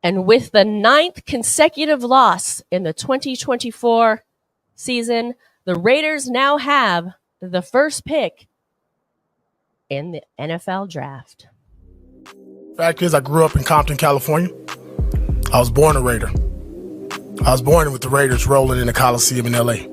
And with the 9th consecutive loss in the 2024 season, the Raiders now have the first pick in the NFL draft. Fact is, I grew up in Compton, California. I was born a Raider. I was born with the Raiders rolling in the Coliseum in L.A.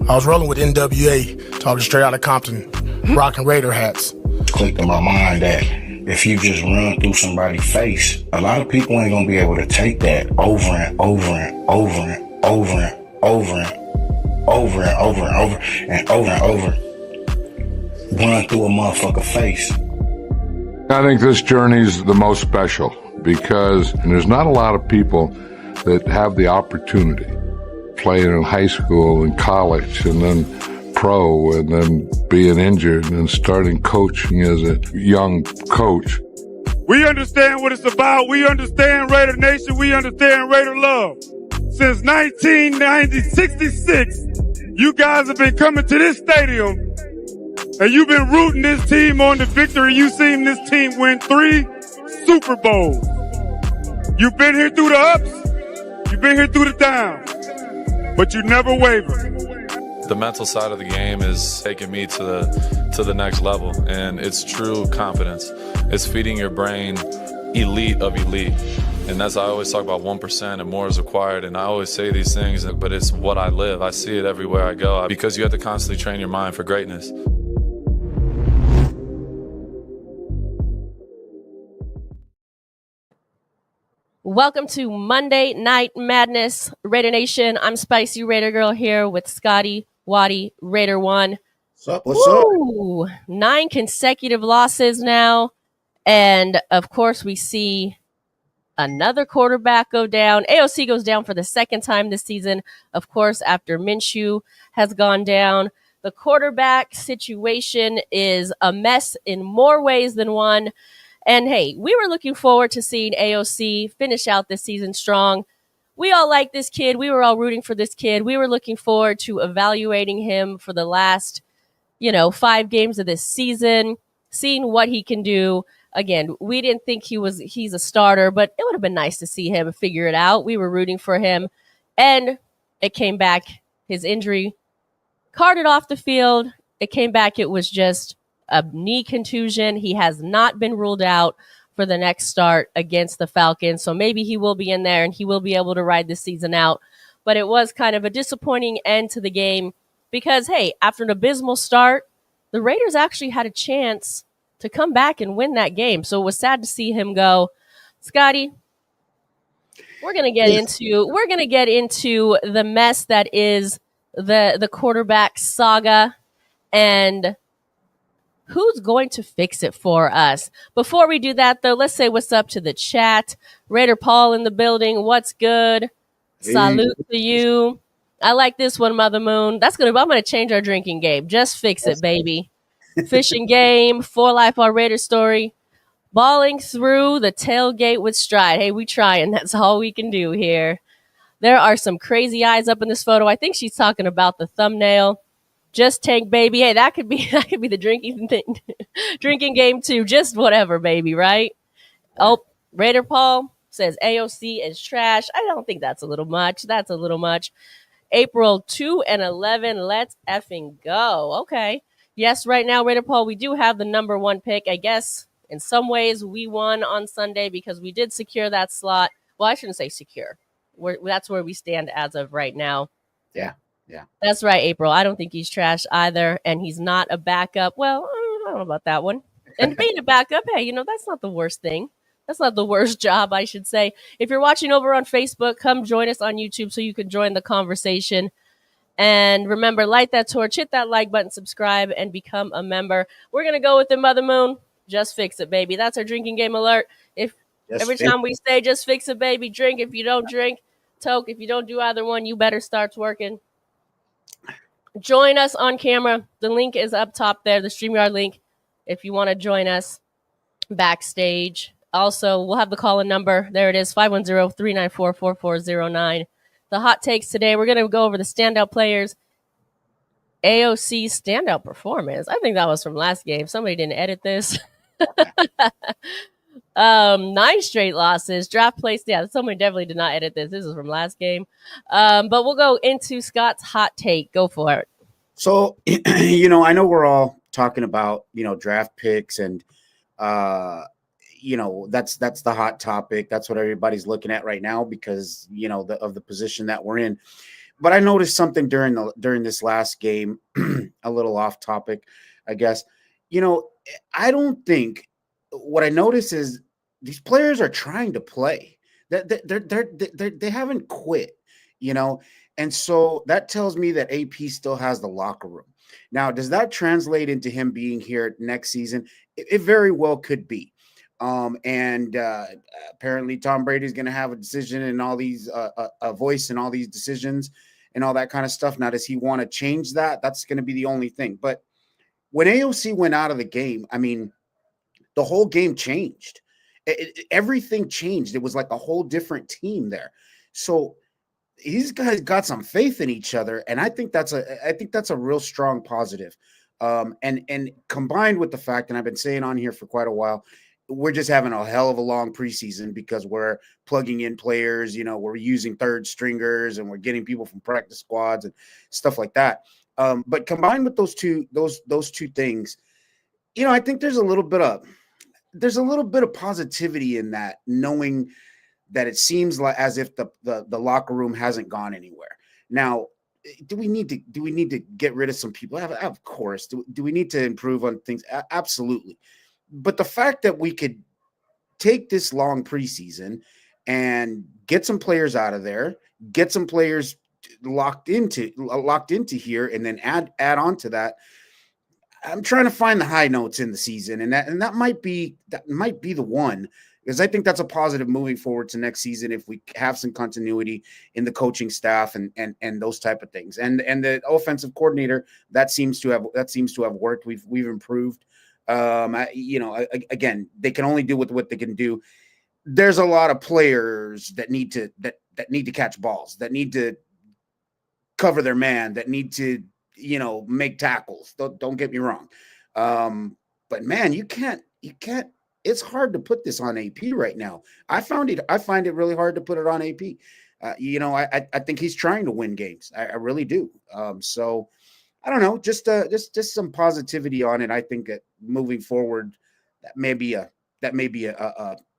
I was rolling with NWA, talking straight out of Compton, rocking Raider hats. Clicked in my mind that if you just run through somebody's face, a lot of people ain't gonna be able to take that over and over and over and over and over and over and over and over and over and over. Run through a motherfucker face. I think this journey's the most special because there's not a lot of people that have the opportunity playing in high school and college and then pro and then being injured and then starting coaching as a young coach. We understand what it's about. We understand Raider Nation. We understand Raider love. Since 1966, you guys have been coming to this stadium and you've been rooting this team on the victory. You've seen this team win 3 Super Bowls. You've been here through the ups. You've been here through the downs. But you never waver. The mental side of the game is taking me to the next level, and it's true confidence. It's feeding your brain elite of elite. And as I always talk about 1% and more is required, and I always say these things, but it's what I live. I see it everywhere I go because you have to constantly train your mind for greatness. Welcome to Monday Night Madness, Raider Nation. I'm Spicy Raider Girl here with Scotty, Waddy, Raider One. What's up? 9 consecutive losses now. And, of course, we see another quarterback go down. AOC goes down for the second time this season, of course, after Minshew has gone down. The quarterback situation is a mess in more ways than one. And, hey, we were looking forward to seeing AOC finish out this season strong. We all like this kid. We were all rooting for this kid. We were looking forward to evaluating him for the last, 5 games of this season, seeing what he can do. Again, we didn't think he's a starter, but it would have been nice to see him figure it out. We were rooting for him. And it came back. His injury carted off the field. It came back. It was just a knee contusion. He has not been ruled out for the next start against the Falcons. So maybe he will be in there and he will be able to ride this season out. But it was kind of a disappointing end to the game because, hey, after an abysmal start, the Raiders actually had a chance to come back and win that game. So it was sad to see him go. Scotty, we're going to get into the mess that is the quarterback saga and who's going to fix it for us? Before we do that, though, let's say what's up to the chat. Raider Paul in the building. What's good? Hey. Salute to you. I like this one, Mother Moon. I'm going to change our drinking game. Just fix it, baby. Fishing game, For Life, our Raider story. Balling through the tailgate with stride. Hey, we trying. That's all we can do here. There are some crazy eyes up in this photo. I think she's talking about the thumbnail. Just tank, baby. Hey, that could be the drinking thing, drinking game too. Just whatever, baby, right? Oh, Raider Paul says AOC is trash. I don't think that's a little much. That's a little much. April 2 and 11. Let's effing go. Okay. Yes, right now, Raider Paul, we do have the number 1 pick. I guess in some ways we won on Sunday because we did secure that slot. Well, I shouldn't say secure. That's where we stand as of right now. Yeah. Yeah. That's right, April. I don't think he's trash either, and he's not a backup. Well, I don't know about that one. And being a backup, hey, that's not the worst thing. That's not the worst job, I should say. If you're watching over on Facebook, come join us on YouTube so you can join the conversation. And remember, light that torch, hit that like button, subscribe, and become a member. We're going to go with the Mother Moon. Just fix it, baby. That's our drinking game alert. Every time we say just fix it, baby, drink. If you don't drink, toke. If you don't do either one, you better start working. Join us on camera. The link is up top there, the StreamYard link, if you want to join us backstage. Also, we'll have the call-in number. There it is, 510-394-4409. The hot takes today, we're going to go over the standout players. AOC's standout performance. I think that was from last game. Somebody didn't edit this. 9 straight losses. Draft place. Yeah, someone definitely did not edit this. This is from last game. But we'll go into Scott's hot take. Go for it. So, I know we're all talking about, draft picks and, that's the hot topic. That's what everybody's looking at right now because, of the position that we're in. But I noticed something during this last game, a little off topic, I guess. I don't think what I notice is these players are trying to play. They haven't quit, and so that tells me that AP still has the locker room. Now, does that translate into him being here next season? It very well could be. And apparently Tom Brady's going to have a decision in all these, a voice in all these decisions and all that kind of stuff. Now, does he want to change that? That's going to be the only thing. But when AOC went out of the game, I mean, the whole game changed. Everything changed. It was like a whole different team there. So these guys got some faith in each other, and I think that's a real strong positive. And combined with the fact, and I've been saying on here for quite a while, we're just having a hell of a long preseason because we're plugging in players, we're using third stringers and we're getting people from practice squads and stuff like that. But combined with those two things, I think there's a little bit of positivity in that, knowing that it seems like as if the locker room hasn't gone anywhere. Now, do we need to get rid of some people? Of course. Do we need to improve on things? Absolutely. But the fact that we could take this long preseason and get some players out of there, get some players locked into here, and then add on to that. I'm trying to find the high notes in the season, and that might be the one, because I think that's a positive moving forward to next season if we have some continuity in the coaching staff and those type of things. And the offensive coordinator, that seems to have worked. We've improved. Again, they can only do with what they can do. There's a lot of players that need to catch balls, that need to cover their man, that need to, make tackles. Don't get me wrong. But man, you can't, it's hard to put this on AP right now. I find it really hard to put it on AP. I think he's trying to win games. I really do. So I don't know, just some positivity on it. I think that moving forward, that may be an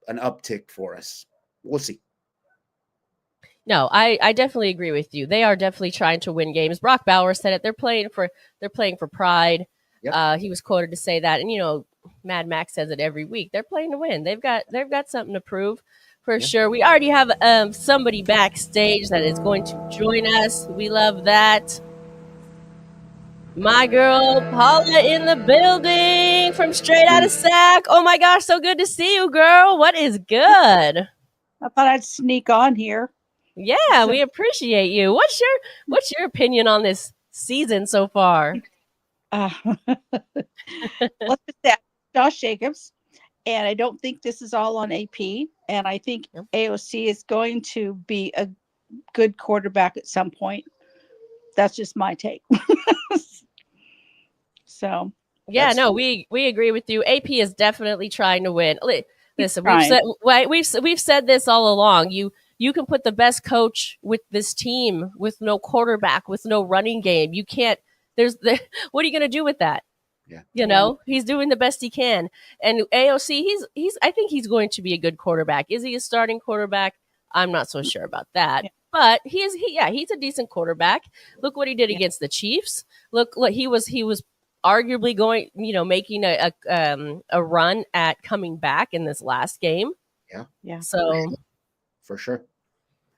uptick for us. We'll see. No, I definitely agree with you. They are definitely trying to win games. Brock Bauer said it. They're playing for pride. Yep. He was quoted to say that, and Mad Max says it every week. They're playing to win. They've got something to prove for sure. We already have somebody backstage that is going to join us. We love that. My girl Paula in the building from Straight Out of Sac. Oh my gosh, so good to see you, girl. What is good? I thought I'd sneak on here. Yeah, we appreciate you. What's your opinion on this season so far? Let's just say Josh Jacobs, and I don't think this is all on AP. And I think AOC is going to be a good quarterback at some point. That's just my take. So yeah, no, we agree with you. AP is definitely trying to win. Listen, we've said this all along. You can put the best coach with this team with no quarterback, with no running game. You can't. What are you going to do with that? Yeah. He's doing the best he can. And AOC, I think he's going to be a good quarterback. Is he a starting quarterback? I'm not so sure about that. Yeah. But he's a decent quarterback. Look what he did against the Chiefs. Look, he was arguably going, making a run at coming back in this last game. Yeah. So for sure.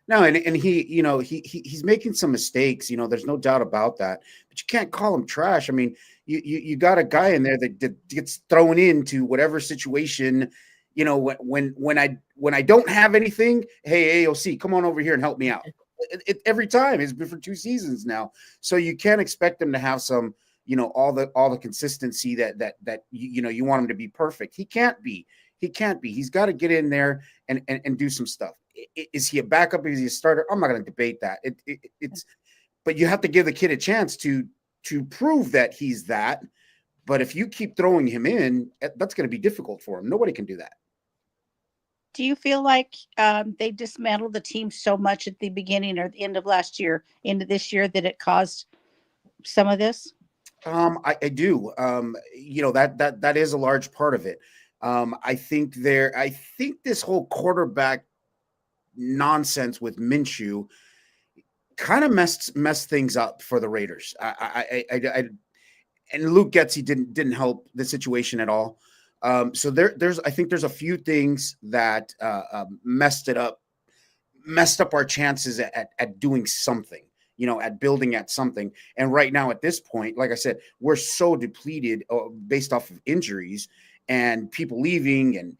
No, and he, he's making some mistakes. There's no doubt about that. But you can't call him trash. I mean, you got a guy in there that gets thrown into whatever situation. When I don't have anything, hey AOC, come on over here and help me out. Every time. It's been for 2 seasons now, so you can't expect him to have some, all the consistency that you want him to be perfect. He can't be. He's got to get in there and do some stuff. Is he a backup? Is he a starter? I'm not going to debate that. But you have to give the kid a chance to prove that he's that. But if you keep throwing him in, that's going to be difficult for him. Nobody can do that. Do you feel like they dismantled the team so much at the beginning or the end of last year into this year that it caused some of this? I do. That is a large part of it. I think this whole quarterback nonsense with Minshew kind of messed things up for the Raiders. And Luke Getsy didn't help the situation at all. So I think there's a few things that messed up our chances at doing something, at building at something. And right now at this point, like I said, we're so depleted based off of injuries and people leaving and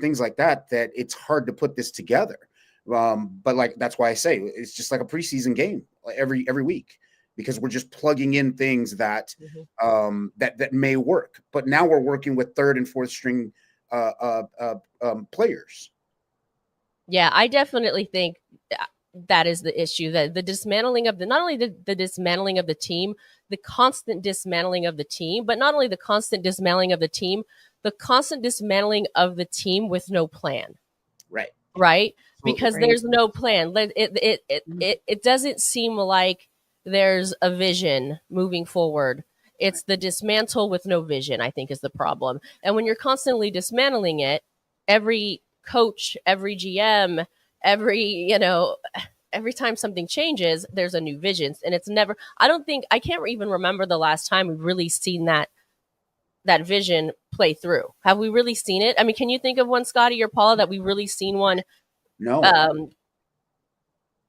things like that it's hard to put this together. But like, that's why I say it's just like a preseason game every week, because we're just plugging in things that that may work. But now we're working with third and fourth string players. Yeah, I definitely think that is the issue, that the dismantling of not only the dismantling of the team, the constant dismantling of the team, but not only the constant dismantling of the team, the constant dismantling of the team with no plan. Right? Because there's no plan. It doesn't seem like there's a vision moving forward. It's the dismantle with no vision, I think, is the problem. And when you're constantly dismantling it, every coach, every GM, every time something changes, there's a new vision. And it's never, I can't even remember the last time we've really seen that vision play through. Have we really seen it? I mean, can you think of one, Scotty or Paula, that we've really seen one? No.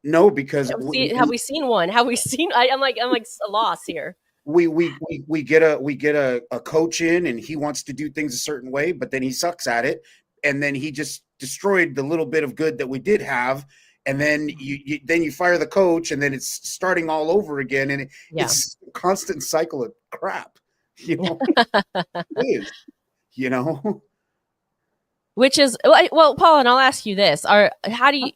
No, because have we seen one? Have we seen? I'm like a loss here. We get a coach in and he wants to do things a certain way, but then he sucks at it, and then he just destroyed the little bit of good that we did have, and then you fire the coach, and then it's starting all over again, and it's a constant cycle of crap. It is, Which is, well, Paul, and I'll ask you this: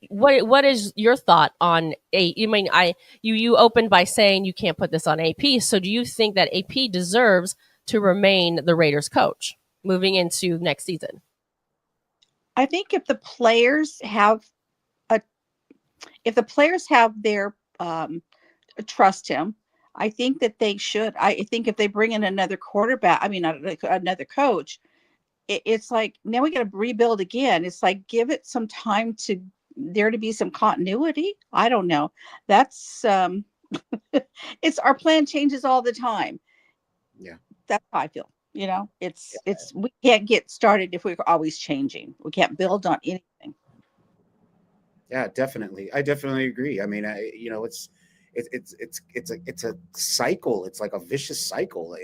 what is your thought on you opened by saying you can't put this on AP. So do you think that AP deserves to remain the Raiders coach moving into next season? I think if the players have their trust him, I think that they should. I think if they bring in another quarterback, another coach, it's like, now we got to rebuild again. It's like, give it some time to there to be some continuity. I don't know. That's it's our plan changes all the time. Yeah, that's how I feel. It's we can't get started if we're always changing. We can't build on anything. Yeah, definitely. I definitely agree. I mean, it's a cycle. It's like a vicious cycle.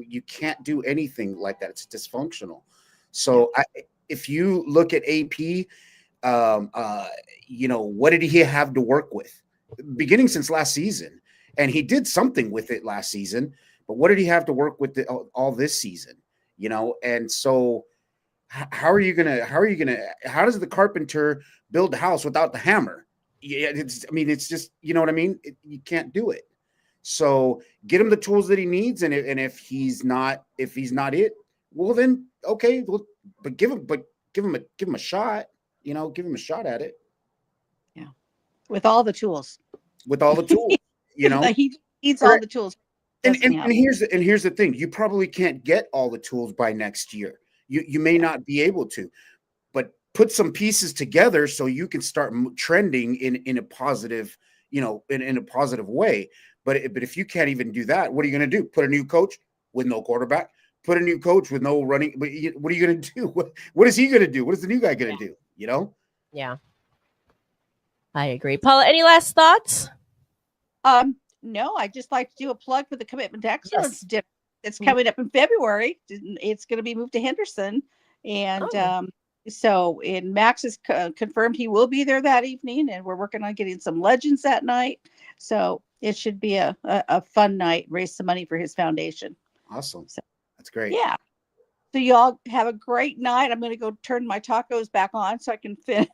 You can't do anything like that. It's dysfunctional. So if you look at AP, what did he have to work with beginning since last season? And he did something with it last season, but what did he have to work with all this season? And so how does the carpenter build a house without the hammer? Yeah, it's just, you know what I mean? You can't do it. So get him the tools that he needs, and if he's not it, well then okay, but give him a shot. Give him a shot at it. Yeah, with all the tools. He needs all the tools. And here's the thing: you probably can't get all the tools by next year. You may not be able to, but put some pieces together so you can start trending in a positive, in a positive way. But if you can't even do that, what are you going to do? Put a new coach with no quarterback? Put a new coach with no running? But what are you going to do? What is he going to do? What is the new guy going to do? Yeah, I agree. Paula, any last thoughts? No, I just like to do a plug for the Commitment to Excellence dinner. It's coming up in February. It's going to be moved to Henderson, and so Max has confirmed he will be there that evening, and we're working on getting some legends that night. So it should be a fun night. Raise some money for his foundation. Awesome. So, that's great. Yeah. So y'all have a great night. I'm going to go turn my tacos back on so I can finish.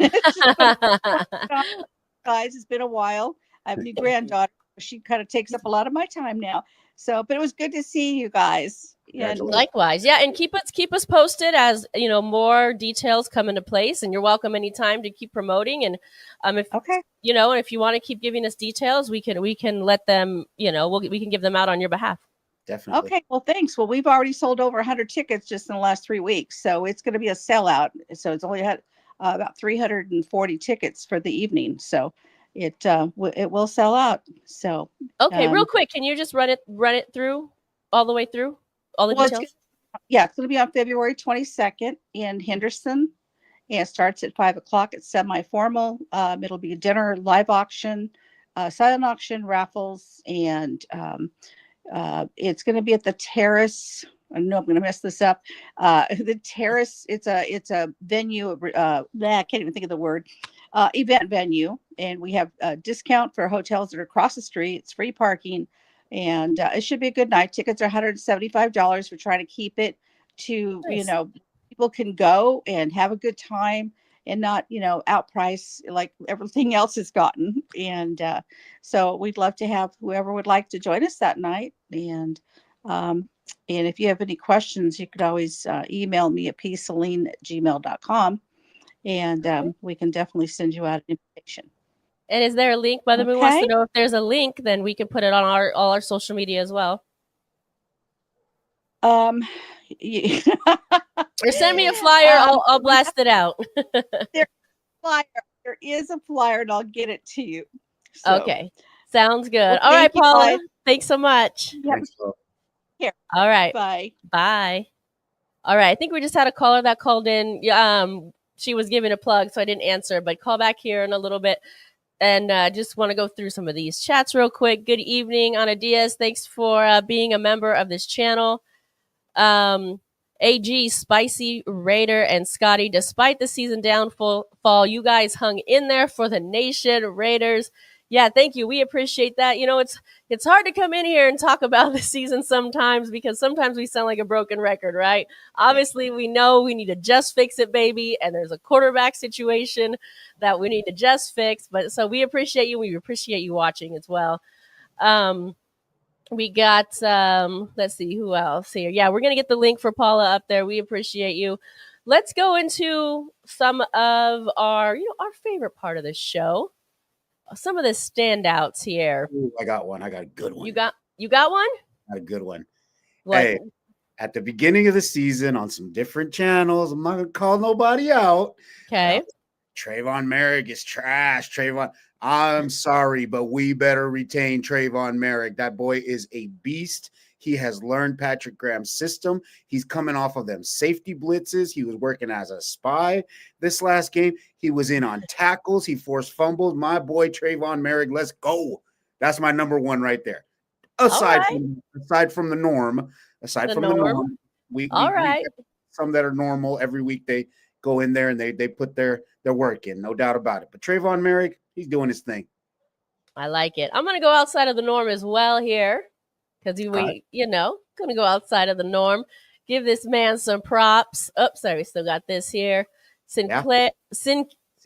Guys, it's been a while. I have a new granddaughter. she kind of takes up a lot of my time now. So, but it was good to see you guys. And likewise, yeah, and keep us posted as more details come into place. And you're welcome anytime to keep promoting. And if okay, and if you want to keep giving us details, we can let them. We can give them out on your behalf. Definitely. Okay, well, thanks. Well, we've already sold over 100 tickets just in the last 3 weeks, so it's going to be a sellout. So it's only had about 340 tickets for the evening, so it will sell out. So okay, real quick, can you just run it through all the way through all the details? It's going to be on February 22nd in Henderson, and it starts at 5:00. It's semi-formal. It'll be a dinner, live auction, silent auction, raffles, and it's going to be at the Terrace. I know I'm going to mess this up. The Terrace. It's a venue. I can't even think of the word. Event venue, and we have a discount for hotels that are across the street. It's free parking, and it should be a good night. Tickets are $175. We're trying to keep it to Nice. People can go and have a good time and not outprice like everything else has gotten. And so we'd love to have whoever would like to join us that night. And if you have any questions, you could always email me at pceline@gmail.com, and we can definitely send you out information. And is there a link? Mother Moon wants to know if there's a link, then we can put it on all our social media as well. Or send me a flyer. I'll blast it out. There is a flyer, and I'll get it to you. So. Okay, sounds good. Well, all right, Paula. Thanks so much. Yep. Here. All right. Bye. Bye. All right. I think we just had a caller that called in. She was giving a plug, so I didn't answer. But call back here in a little bit. And just want to go through some of these chats real quick. Good evening, Ana Diaz. Thanks for being a member of this channel. AG, Spicy, Raider, and Scotty. Despite the season downfall, you guys hung in there for the nation. Raiders. Yeah, thank you. We appreciate that. It's hard to come in here and talk about the season sometimes because sometimes we sound like a broken record, right? Obviously, we know we need to just fix it, baby. And there's a quarterback situation that we need to just fix. But so we appreciate you. We appreciate you watching as well. We got, let's see who else here. Yeah, we're going to get the link for Paula up there. We appreciate you. Let's go into some of our favorite part of the show. Some of the standouts here. Ooh, I got one. I got a good one. You got one? I got a good one. What? Hey, at the beginning of the season on some different channels, I'm not going to call nobody out. Okay. Trayvon Merrick is trash. Trayvon, I'm sorry, but we better retain Trayvon Merrick. That boy is a beast. He has learned Patrick Graham's system. He's coming off of them safety blitzes. He was working as a spy this last game. He was in on tackles. He forced fumbles. My boy Trayvon Merrick, let's go. That's my number one right there. Aside from the norm, we some that are normal every week. They go in there and they put their work in, no doubt about it. But Trayvon Merrick, he's doing his thing. I like it. I'm going to go outside of the norm as well here. Because going to go outside of the norm. Give this man some props. Oh, sorry, we still got this here. Sincere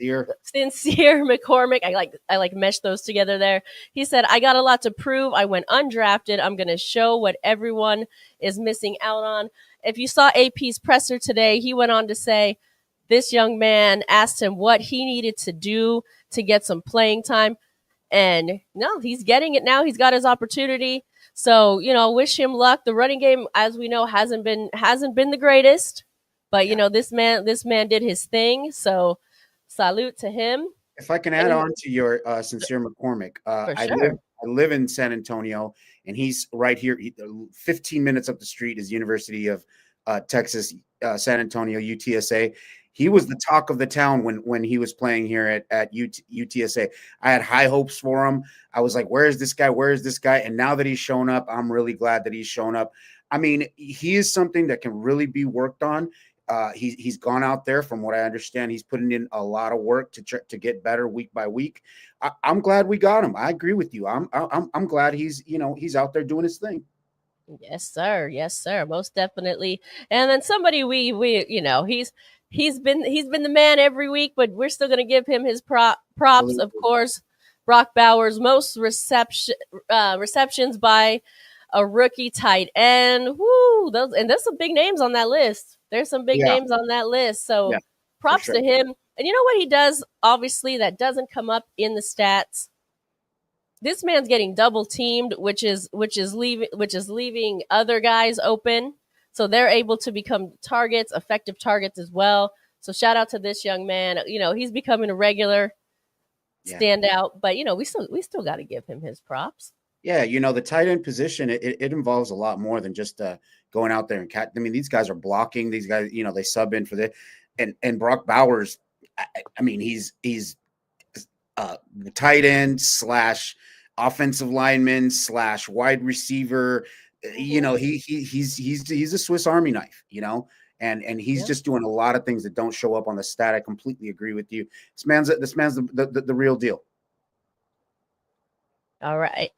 McCormick. I like mesh those together there. He said, I got a lot to prove. I went undrafted. I'm going to show what everyone is missing out on. If you saw AP's presser today, he went on to say, this young man asked him what he needed to do to get some playing time. And no, he's getting it now. He's got his opportunity. So, wish him luck. The running game, as we know, hasn't been the greatest, but this man did his thing. So, salute to him. If I can add on to your Sincere McCormick, I live in San Antonio, and he's right here. 15 minutes up the street is University of Texas, San Antonio, UTSA. He was the talk of the town when he was playing here at UTSA. I had high hopes for him. I was like, where is this guy? Where is this guy? And now that he's shown up, I'm really glad that he's shown up. I mean, he is something that can really be worked on. He's gone out there. From what I understand, he's putting in a lot of work to get better week by week. I'm glad we got him. I agree with you. I'm glad he's out there doing his thing. Yes, sir. Yes, sir. Most definitely. And then somebody he's been the man every week, but we're still going to give him his props, of course. Brock Bowers, most receptions by a rookie tight end. Woo! There's some big names on that list. There's some big names on that list. So props to him. And you know what he does, obviously, that doesn't come up in the stats? This man's getting double teamed, which is leaving other guys open. So they're able to become targets, effective targets as well. So shout out to this young man. You know, he's becoming a regular standout, but you know, we still got to give him his props. Yeah, you know, the tight end position, it involves a lot more than just going out there and catch. I mean, these guys are blocking. These guys, you know, they sub in for the and Brock Bowers. I mean, he's tight end / offensive lineman / wide receiver. You know, he's a Swiss Army knife. You know, and he's just doing a lot of things that don't show up on the stat. I completely agree with you. This man's the real deal. All right.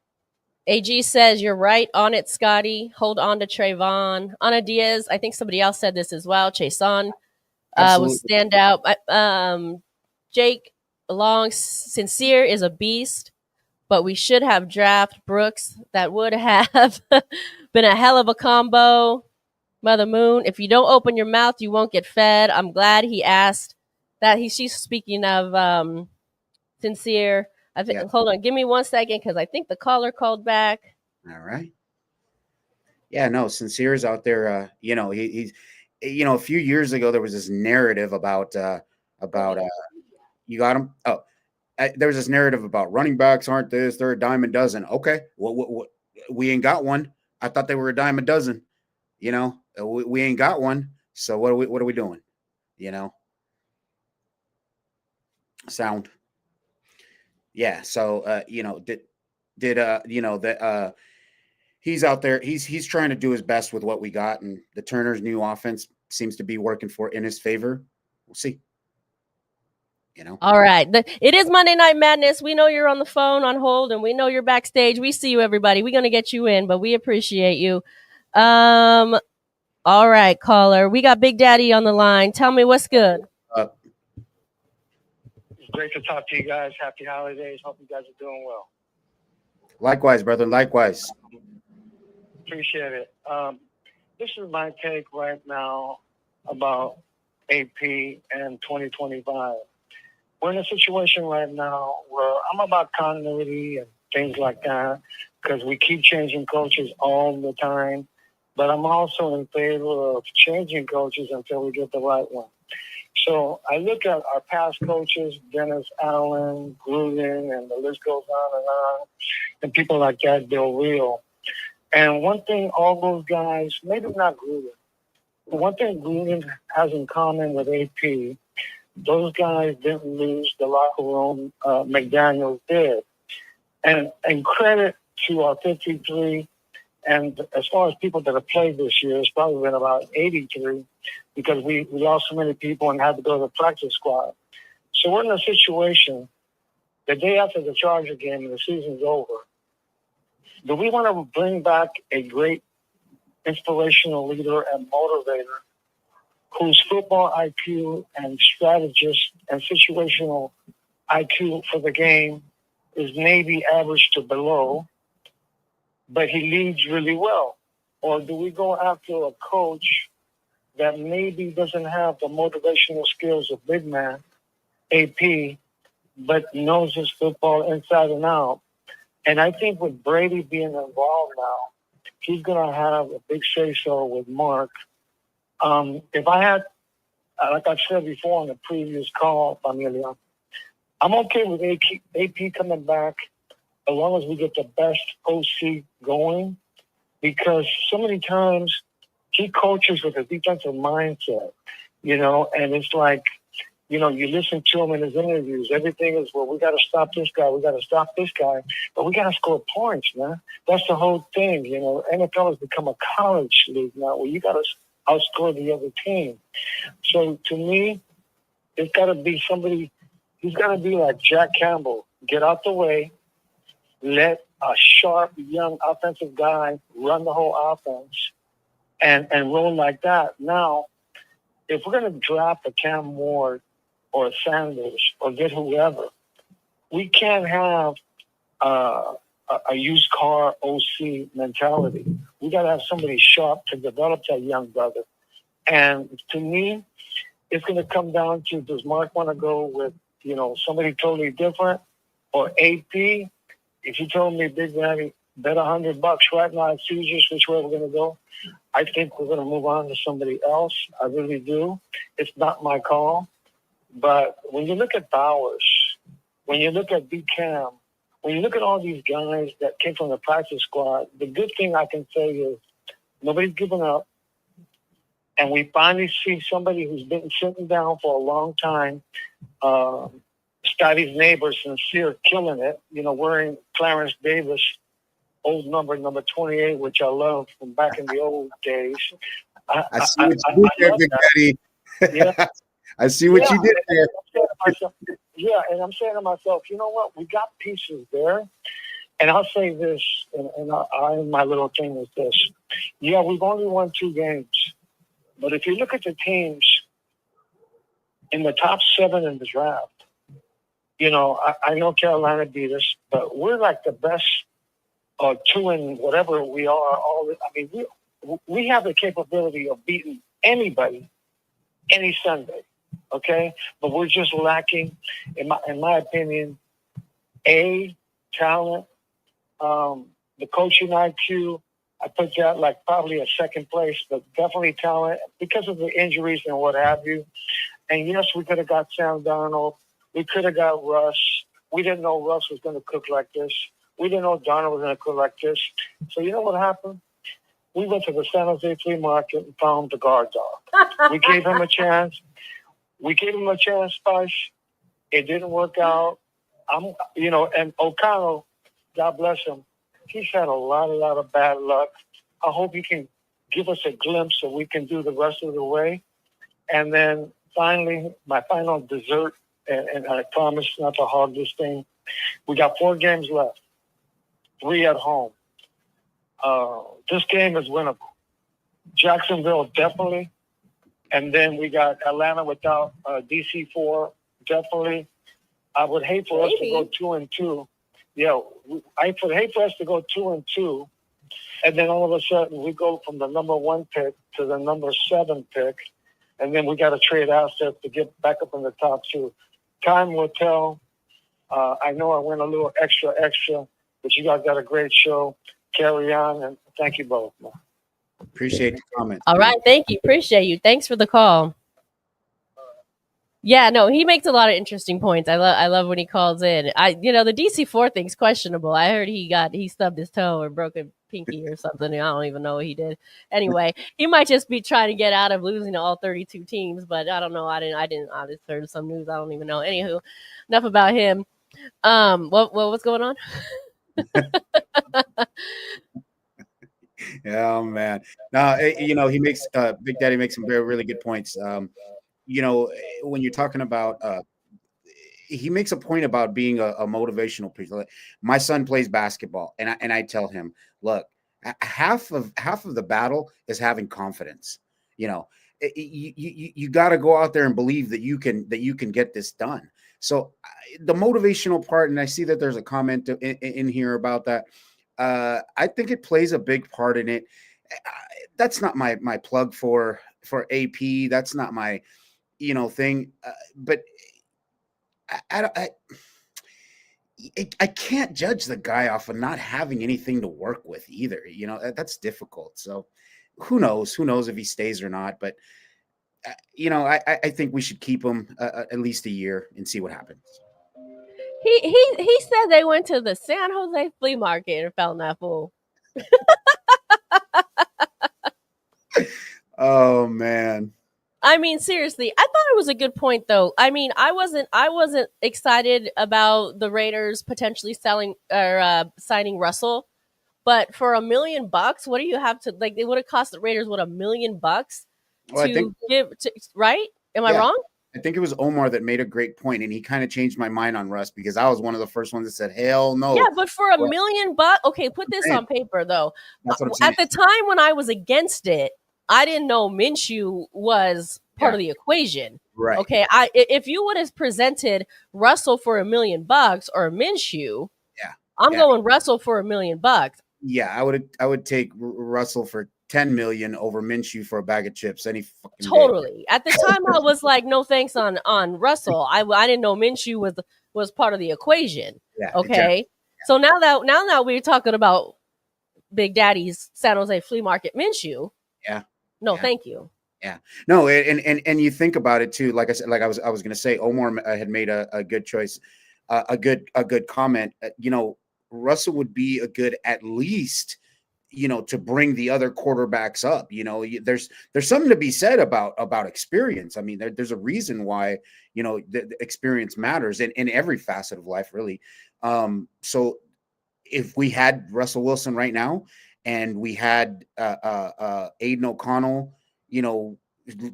AG says, you're right on it, Scotty. Hold on to Trayvon. Ana Diaz, I think somebody else said this as well. Chason was stand out. Jake Long, Sincere is a beast, but we should have drafted Brooks. That would have been a hell of a combo. Mother Moon, if you don't open your mouth, you won't get fed. I'm glad he asked that. She's speaking of Sincere. I think. Hold on, give me 1 second because I think the caller called back. All right. Yeah, no, Sincere is out there. You know, he's. You know, a few years ago there was this narrative about you got him. Oh, there was this narrative about running backs aren't this, they're a dime a dozen. Okay, what we ain't got one. I thought they were a dime a dozen. You know, we ain't got one. So what are we doing? You know, sound. Yeah. So you know, you know that he's out there. He's trying to do his best with what we got, and the Turner's new offense seems to be working in his favor. We'll see. You know. All right. It is Monday Night Madness. We know you're on the phone on hold, and we know you're backstage. We see you, everybody. We're gonna get you in, but we appreciate you. All right, caller. We got Big Daddy on the line. Tell me what's good. It's great to talk to you guys. Happy holidays. Hope you guys are doing well. Likewise, brother. Likewise. Appreciate it. This is my take right now about AP and 2025. We're in a situation right now where I'm about continuity and things like that because we keep changing coaches all the time. But I'm also in favor of changing coaches until we get the right one. So I look at our past coaches, Dennis Allen, Gruden, and the list goes on, and people like that, Bill Reel. And one thing all those guys, maybe not Gruden, but one thing Gruden has in common with AP, those guys didn't lose the locker room. McDaniels did. And credit to our 53, and as far as people that have played this year, it's probably been about 83 because we lost so many people and had to go to the practice squad. So we're in a situation the day after the Charger game and the season's over. Do we want to bring back a great inspirational leader and motivator whose football IQ and strategist and situational IQ for the game is maybe average to below, but he leads really well? Or do we go after a coach that maybe doesn't have the motivational skills of big man, AP, but knows his football inside and out? And I think with Brady being involved now, he's going to have a big say-so with Mark. If I had, like I've said before on the previous call, Familia, I'm okay with AP coming back as long as we get the best OC going, because so many times he coaches with a defensive mindset, you know, and it's like, you know, you listen to him in his interviews. Everything is, well, we got to stop this guy. We got to stop this guy. But we got to score points, man. That's the whole thing. You know, NFL has become a college league now where you got to outscore the other team. So to me, it's got to be somebody, he's got to be like Jack Campbell. Get out the way. Let a sharp, young offensive guy run the whole offense and roll like that. Now, if we're going to draft a Cam Ward or a Sanders or get whoever, We can't have a used car OC mentality. We got to have somebody sharp to develop that young brother. And to me, it's going to come down to, does Mark want to go with, somebody totally different, or AP? If you told me, Big Daddy, bet $100 right now at Caesars which way we're going to go, I think we're going to move on to somebody else. I really do. It's not my call. But when you look at Bowers, when you look at B-Cam, when you look at all these guys that came from the practice squad, the good thing I can say is nobody's given up. And we finally see somebody who's been sitting down for a long time. Scotty's neighbor, Sincere, killing it, wearing Clarence Davis old number 28, which I love from back in the old days. I see what you did there, Big Daddy. Yeah. I see what you did there. And I'm saying to myself, you know what? We got pieces there. And I'll say this, and my little thing is this. Yeah, we've only won 2 games. But if you look at the teams in the top 7 in the draft, I know Carolina beat us, but we're like the best 2 in whatever we are. We have the capability of beating anybody any Sunday, okay? But we're just lacking, in my opinion, talent, the coaching IQ. I put that like probably a second place, but definitely talent because of the injuries and what have you. And yes, we could have got Sam Darnold. We could have got Russ. We didn't know Russ was going to cook like this. We didn't know Darnold was going to cook like this. So you know what happened? We went to the San Jose flea market and found the guard dog. We gave him a chance. Spice. It didn't work out. And O'Connell, God bless him, he's had a lot of bad luck. I hope he can give us a glimpse so we can do the rest of the way. And then finally, my final dessert, and I promise not to hog this thing, we got 4 games left, 3 at home. This game is winnable. Jacksonville, definitely. And then we got Atlanta without DC4, definitely. I would hate for us to go 2-2. Yeah, I would hate for us to go 2-2, and then all of a sudden we go from the number 1 pick to the number 7 pick, and then we got to trade assets to get back up in the top 2. Time will tell. I know I went a little extra, but you guys got a great show. Carry on, and thank you both. Man. Appreciate the comment. All right, thank you. Appreciate you. Thanks for the call. Yeah, no, he makes a lot of interesting points. I love when he calls in. The DC4 thing's questionable. I heard he stubbed his toe or broke a pinky or something. I don't even know what he did. Anyway, he might just be trying to get out of losing to all 32 teams, but I don't know. I just heard some news. I don't even know. Anywho, enough about him. What's going on? Yeah, man. Now, he makes Big Daddy makes some very really good points. When you're talking about, he makes a point about being a motivational piece. My son plays basketball, and I tell him, look, half of the battle is having confidence. You got to go out there and believe that you can get this done. So the motivational part, and I see that there's a comment in here about that. I think it plays a big part in it. That's not my plug for AP. That's not my thing. But I can't judge the guy off of not having anything to work with either. That's difficult. So who knows if he stays or not. But I think we should keep him at least a year and see what happens. He said they went to the San Jose flea market and found that fool. Oh man. I mean, seriously, I thought it was a good point, though. I mean, I wasn't excited about the Raiders potentially selling or signing Russell, but for $1 million, what do you have to like? It would have cost the Raiders $1 million to give to, right? Am I wrong? I think it was Omar that made a great point, and he kind of changed my mind on Russ because I was one of the first ones that said, "Hell no." Yeah, but for $1 million, okay, put this on paper though. That's what I'm saying. At the time when I was against it, I didn't know Minshew was part of the equation. Right. Okay, if you would have presented Russell for $1 million or Minshew, Yeah. I'm Yeah. going Russell for $1 million. Yeah, I would take Russell for 10 million over Minshew for a bag of chips any fucking day. Totally. At the time, I was like, no thanks on Russell. I didn't know Minshew was part of the equation. Yeah. Okay, Exactly. so now that we're talking about Big Daddy's San Jose flea market Minshew, Yeah. no, Yeah. thank you. Yeah, no, and you think about it too. Like I said, like I was going to say, Omar had made a good choice, a good comment. Russell would be a good at least, to bring the other quarterbacks up. There's something to be said about experience. I mean, there's a reason why the experience matters in every facet of life, really. So if we had Russell Wilson right now, and we had Aiden O'Connell,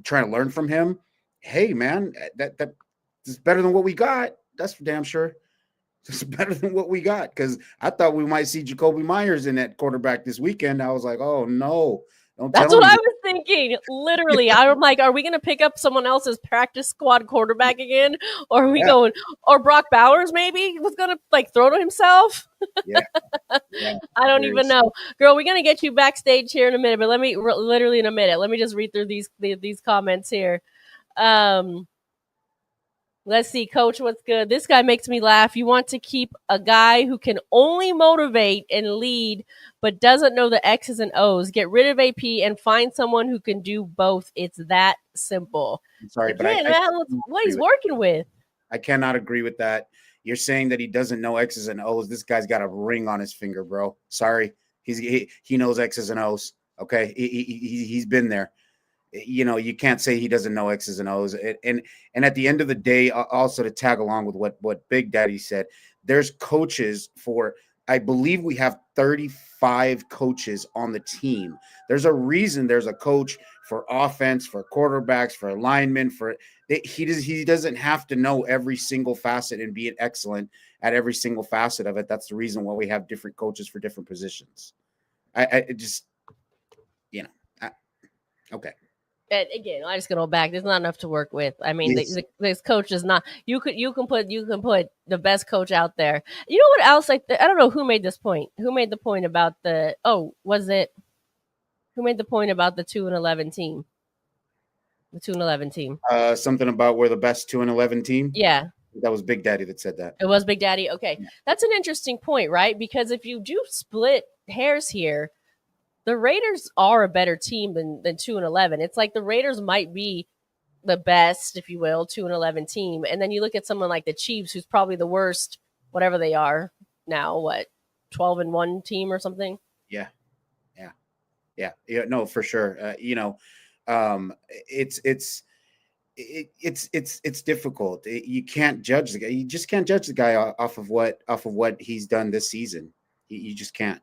trying to learn from him, hey man, that is better than what we got. That's for damn sure. It's better than what we got, because I thought we might see Jacoby Myers in that quarterback this weekend. I was like, oh no, that's what I was thinking. Literally, I'm like, are we going to pick up someone else's practice squad quarterback again, or are we going, or Brock Bowers maybe was going to like throw to himself? Yeah. I don't even know, girl. We're going to get you backstage here in a minute, but literally in a minute. Let me just read through these comments here. Let's see, Coach, what's good? This guy makes me laugh. You want to keep a guy who can only motivate and lead, but doesn't know the X's and O's. Get rid of AP and find someone who can do both. It's that simple. I'm sorry, again, but man, what he's working with. I cannot agree with that. You're saying that he doesn't know X's and O's. This guy's got a ring on his finger, bro. Sorry, he knows X's and O's. Okay, he's been there. You can't say he doesn't know X's and O's. And at the end of the day, also to tag along with what Big Daddy said, there's coaches for, I believe we have 35 coaches on the team. There's a reason there's a coach for offense, for quarterbacks, for linemen, he doesn't have to know every single facet and be excellent at every single facet of it. That's the reason why we have different coaches for different positions. Okay. And again, I just go back. There's not enough to work with. I mean, yes. This coach is not. You can put the best coach out there. You know what else? I don't know who made this point. Who made the point about the? Oh, was it? Who made the point about the 2-11 team? The 2-11 team. Something about we're the best 2-11 team. Yeah. That was Big Daddy that said that. It was Big Daddy. Okay, that's an interesting point, right? Because if you do split hairs here, the Raiders are a better team than 2-11. It's like the Raiders might be the best, if you will, 2-11 team. And then you look at someone like the Chiefs, who's probably the worst, whatever they are now, 12-1 team or something. Yeah. No, for sure. It's difficult. You can't judge the guy. You just can't judge the guy off of what he's done this season. You just can't.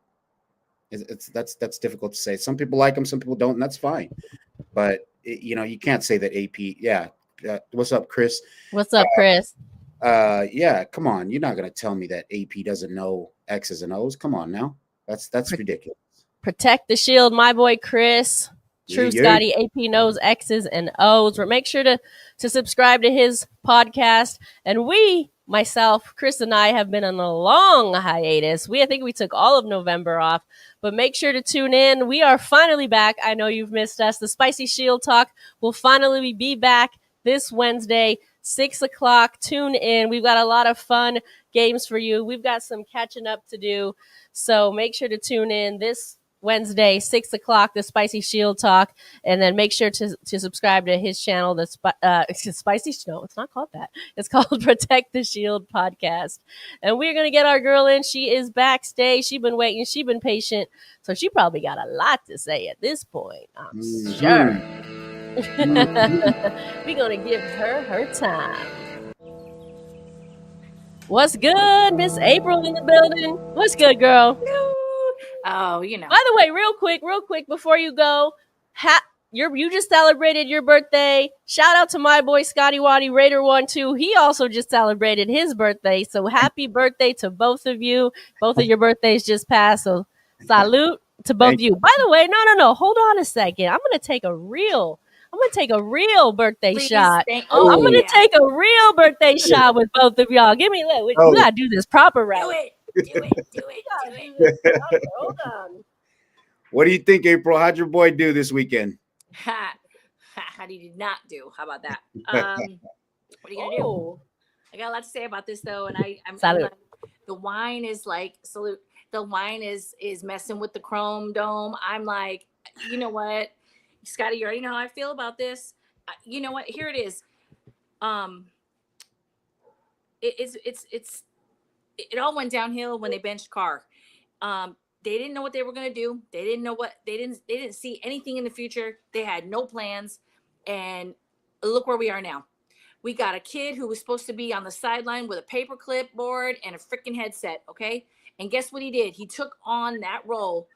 That's difficult to say. Some people like him, some people don't, and that's fine. But you can't say that AP. Yeah. What's up, Chris? What's up, Chris? Yeah. Come on, you're not gonna tell me that AP doesn't know X's and O's. Come on now, that's ridiculous. Protect the shield, my boy Chris. True, yeah. Scotty. AP knows X's and O's. But make sure to subscribe to his podcast. And myself, Chris and I have been on a long hiatus. I think we took all of November off, but make sure to tune in. We are finally back. I know you've missed us. The Spicy Shield Talk will finally be back this Wednesday, 6 o'clock. Tune in. We've got a lot of fun games for you. We've got some catching up to do. So make sure to tune in this Wednesday, 6 o'clock, the Spicy Shield Talk, and then make sure to subscribe to his channel, the Spicy. No, it's not called that. It's called Protect the Shield Podcast. And we're gonna get our girl in. She is backstage. She's been waiting. She's been patient, so she probably got a lot to say at this point. I'm sure. We're gonna give her time. What's good, Miss April in the building? What's good, girl? Oh, By the way, real quick, before you go, you just celebrated your birthday. Shout out to my boy Scotty Waddy Raider 1-2. He also just celebrated his birthday. So happy birthday to both of you. Both of your birthdays just passed. So salute to both of you. By the way, no. Hold on a second. I'm gonna gonna take a real birthday Please, shot. thank- I'm oh, gonna yeah. take a real birthday shot with both of y'all. Give me that. We gotta do this proper right. Do it. Hold on. What do you think, April? How'd your boy do this weekend? How did he not do? How about that? What are you gonna do? I got a lot to say about this though, and I'm like, the wine is like salute. The wine is messing with the chrome dome. I'm like, you know what, Scotty, you already know how I feel about this. You know what? Here it is. It all went downhill when they benched Carr. They didn't know what they were going to do. They didn't see anything in the future. They had no plans. And look where we are now. We got a kid who was supposed to be on the sideline with a paper clipboard and a freaking headset. Okay. And guess what he did? He took on that role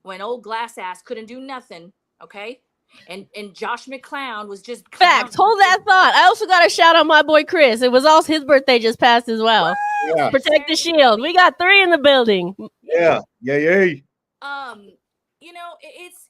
when old glass ass couldn't do nothing. Okay. And Josh McClown was just facts. Hold that thought. I also got a shout out my boy Chris. It was also his birthday just passed as well. Yeah. Protect the shield. We got 3 in the building. Yeah. You know, it's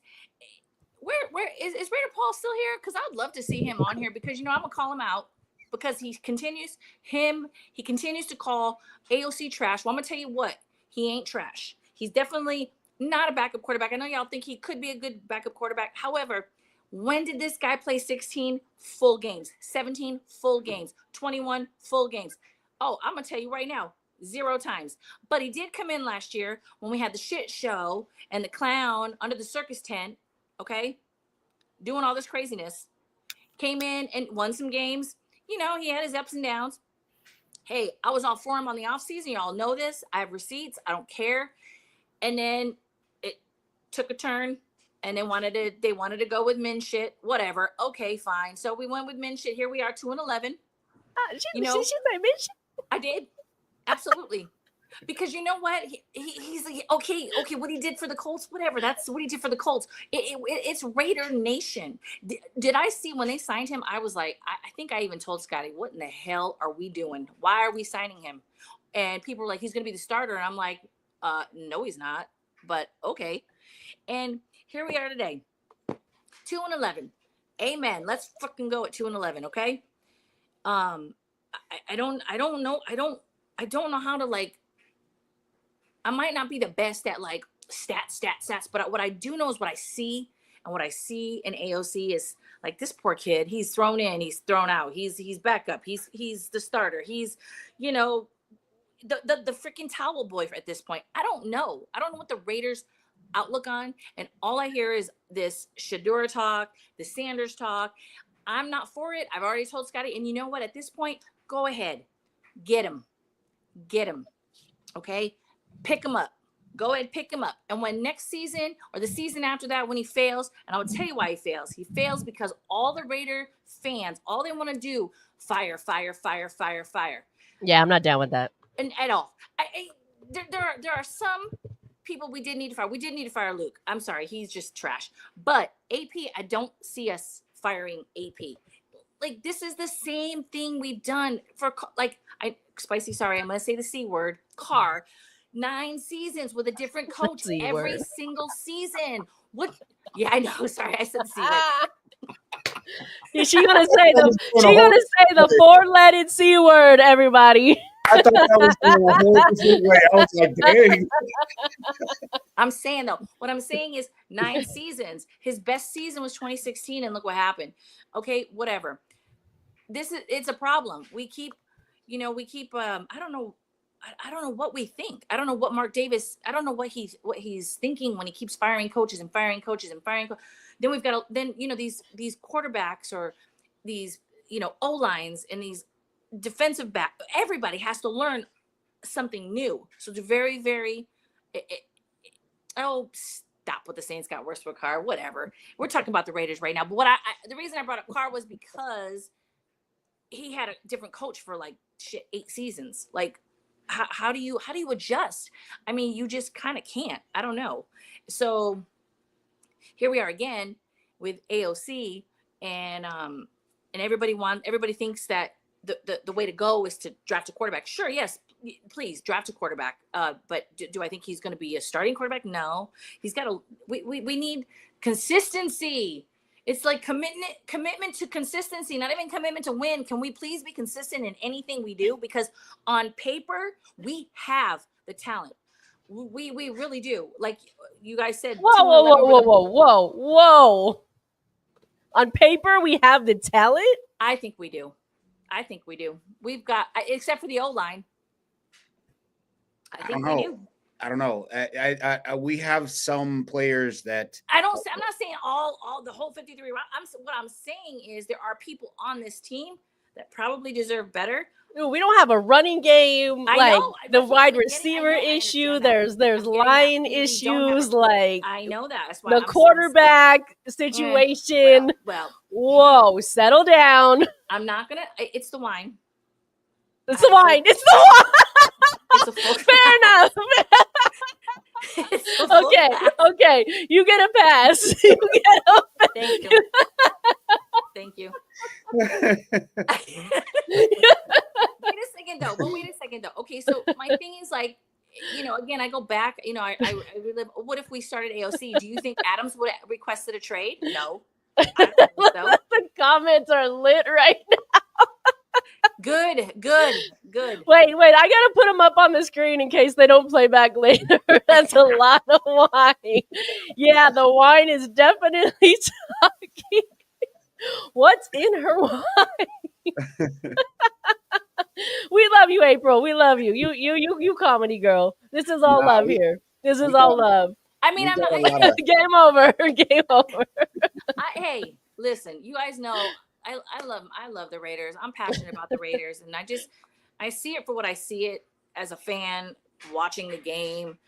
where is Raider Paul still here? Because I'd love to see him on here because, you know, I'm gonna call him out because he continues to call AOC trash. Well, I'm gonna tell you what, he ain't trash. He's definitely not a backup quarterback. I know y'all think he could be a good backup quarterback. However, when did this guy play 16 full games, 17 full games, 21 full games? Oh, I'm gonna tell you right now, 0 times. But he did come in last year when we had the shit show and the clown under the circus tent, okay, doing all this craziness. Came in and won some games. You know, he had his ups and downs. Hey, I was all for him on the offseason. Y'all know this. I have receipts. I don't care. And then it took a turn and they wanted to go with min shit, whatever. Okay, fine. So we went with min shit. Here we are, 2-11. You know, I did. Absolutely. Because you know what? He's like, okay, what he did for the Colts, whatever. That's what he did for the Colts. It's Raider Nation. Did I see when they signed him? I was like, I think I even told Scotty, what in the hell are we doing? Why are we signing him? And people were like, he's going to be the starter. And I'm like, no, he's not. But okay. And here we are today, 2-11. Amen. Let's fucking go at 2-11. Okay. I don't know. I don't know how to, like, I might not be the best at like stats, but what I do know is what I see, and what I see in AOC is like this poor kid. He's thrown in, he's thrown out, he's backup, he's the starter, he's, you know, the freaking towel boy at this point. I don't know what the Raiders outlook on, and all I hear is this Shadura talk, the Sanders talk. I'm not for it. I've already told Scotty, and you know what? At this point, go ahead, get him, okay. Pick him up. Go ahead, pick him up. And when next season or the season after that, when he fails, and I will tell you why he fails because all the Raider fans, all they want to do, fire. Yeah, I'm not down with that. And at all. There are some people we did need to fire. We did need to fire Luke. I'm sorry, he's just trash. But AP, I don't see us firing AP. Like, this is the same thing we've done for, like, Spicy, sorry, I'm going to say the C word, Carr. 9 seasons with a different coach every single season. What? Yeah, I know. Sorry, I said C word. She's gonna say the 4-letter C word. Everybody. I thought that was going a whole different way. I was like, dang. I'm saying though, what I'm saying is 9 seasons. His best season was 2016, and look what happened. Okay, whatever. It's a problem. We keep. I don't know what we think. I don't know what Mark Davis. I don't know what he's thinking when he keeps firing coaches. Then we've got these quarterbacks or these O-lines and these defensive back. Everybody has to learn something new. So it's very, very. Stop with the Saints got worse for Carr. Whatever. We're talking about the Raiders right now. But the reason I brought up Carr was because he had a different coach for 8 seasons. Like. How do you adjust? I mean, you just kind of can't. I don't know. So here we are again with AOC, and everybody thinks that the way to go is to draft a quarterback. Sure, yes, please draft a quarterback. But do I think he's going to be a starting quarterback? No. He's got we need consistency. It's like commitment to consistency, not even commitment to win. Can we please be consistent in anything we do? Because on paper, we have the talent. We really do. Like you guys said, whoa. On paper, we have the talent? I think we do. We've got, except for the O-line. I think we do. I don't know. We have some players that I'm not saying all the whole 53. What I'm saying is there are people on this team that probably deserve better. We don't have a running game, the wide receiver issue. There's line issues, like I know that. That's why the quarterback situation. Whoa, settle down. I'm not gonna. It's the wine. It's the wine. It's the wine. It's a full fair enough. Okay. You get a pass. Thank you. Thank you. Wait a second though. Okay, so my thing is like, again, I go back, I relive. What if we started AOC? Do you think Adams would have requested a trade? No. I don't think so. The comments are lit right now. Good. Wait, I gotta put them up on the screen in case they don't play back later. That's a lot of wine. Yeah, the wine is definitely talking. What's in her wine? We love you, April. We love you. You comedy girl. This is all love here. This is all love. I mean, I'm not. Game over. Game over. Hey, listen, you guys know I love the Raiders. I'm passionate about the Raiders, and I see it for what I see it as a fan watching the game.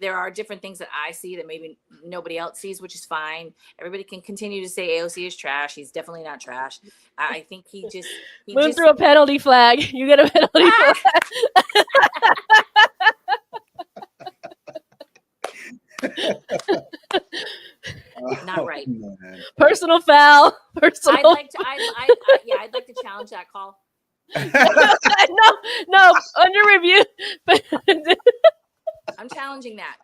There are different things that I see that maybe nobody else sees, which is fine. Everybody can continue to say AOC is trash. He's definitely not trash. I think he moved through a penalty flag. You get a penalty flag. Not right. Personal foul. I'd like to challenge that call. No, under review. I'm challenging that.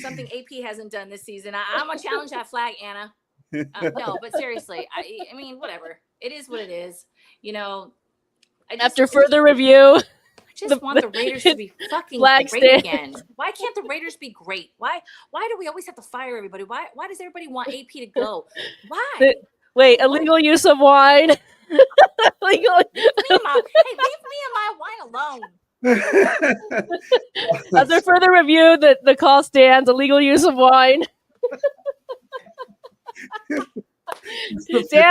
Something AP hasn't done this season. I'm gonna challenge that flag, Anna. No, but seriously, I mean, whatever. It is what it is. After further review. I just want the Raiders to be fucking great again. Why can't the Raiders be great? Why do we always have to fire everybody? Why does everybody want AP to go? Why? Wait, illegal use of wine. Leave me and my wine alone. After further review, the call stands. Illegal use of wine.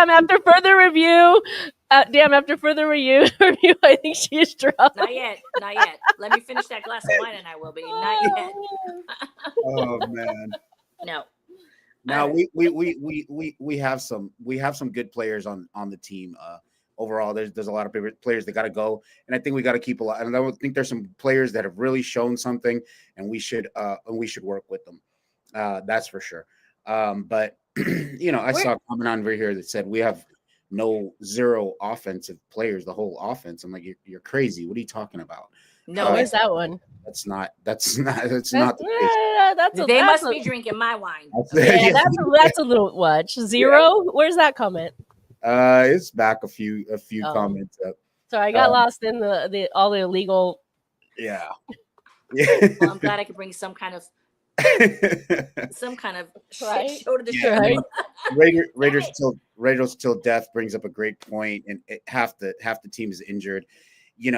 After further review, I think she is drunk. Not yet. Let me finish that glass of wine and I will be. Not yet. Oh man. No. Now we have some good players on the team. Overall, there's a lot of players that got to go, and I think we got to keep a lot. And I think there's some players that have really shown something, and we should work with them. That's for sure. But I saw a comment on over here that said we have zero offensive players, the whole offense. I'm like, you're crazy. What are you talking about? No, where's that one? That's not the case. They must be drinking my wine. That's a little much. Zero? Yeah. Where's that comment? It's back a few comments up. Sorry, I got lost in all the illegal. Yeah. Well, I'm glad I could bring some kind of shit show to the show. Right? Raiders till death brings up a great point, and half the team is injured. We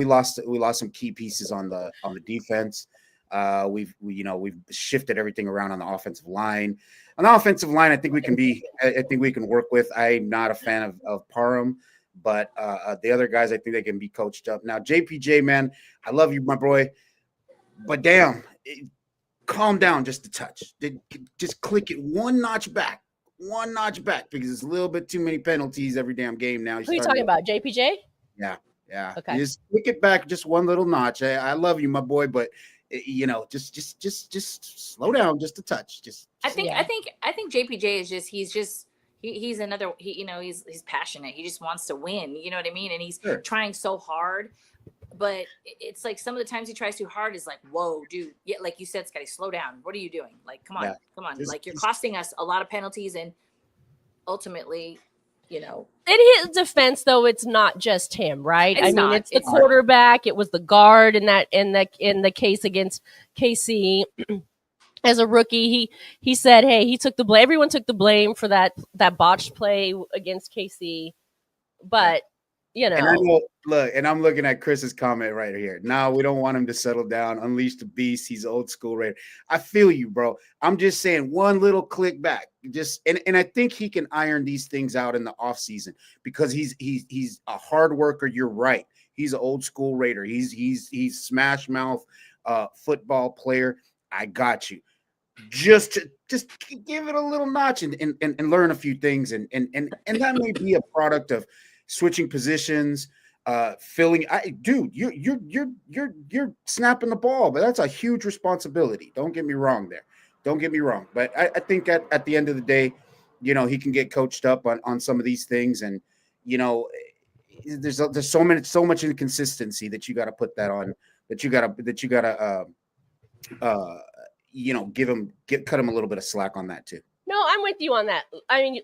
lost some key pieces on the defense. We've shifted everything around on the offensive line. On the offensive line, I think we can work with. I'm not a fan of Parham, but the other guys, I think they can be coached up. Now, JPJ, man, I love you, my boy, but damn, calm down just a touch. Just click it one notch back, because it's a little bit too many penalties every damn game now. Who are you talking about, JPJ? Yeah. Okay. You just click it back just one little notch. I love you, my boy, but just slow down just a touch. I think JPJ is he's another. He's passionate. He just wants to win. You know what I mean? And he's trying so hard. But it's like some of the times he tries too hard is like, whoa, dude. Yeah, like you said, Scotty, slow down. What are you doing? Like, come on. Like you're costing us a lot of penalties, and ultimately, you know, in his defense, though, it's not just him, right? It's not. It's the It's not. quarterback. It was the guard in the case against KC. As a rookie, he said, "Hey, he took the blame. Everyone took the blame for that botched play against KC." But you And I know, know, look, and I'm looking at Chris's comment right here. Now we don't want him to settle down, unleash the beast. He's old school Raider. I feel you, bro. I'm just saying one little click back. And I think he can iron these things out in the offseason because he's a hard worker. You're right. He's an old school Raider. He's smash mouth football player. I got you. Just give it a little notch and learn a few things. And that may be a product of switching positions, filling. You're snapping the ball, but that's a huge responsibility. Don't get me wrong there. Don't get me wrong. But I think at the end of the day, you know, he can get coached up on some of these things, and you know, there's so much inconsistency that you got to put that on. That you gotta you know, cut him a little bit of slack on that too. no, I'm with you on that. I mean,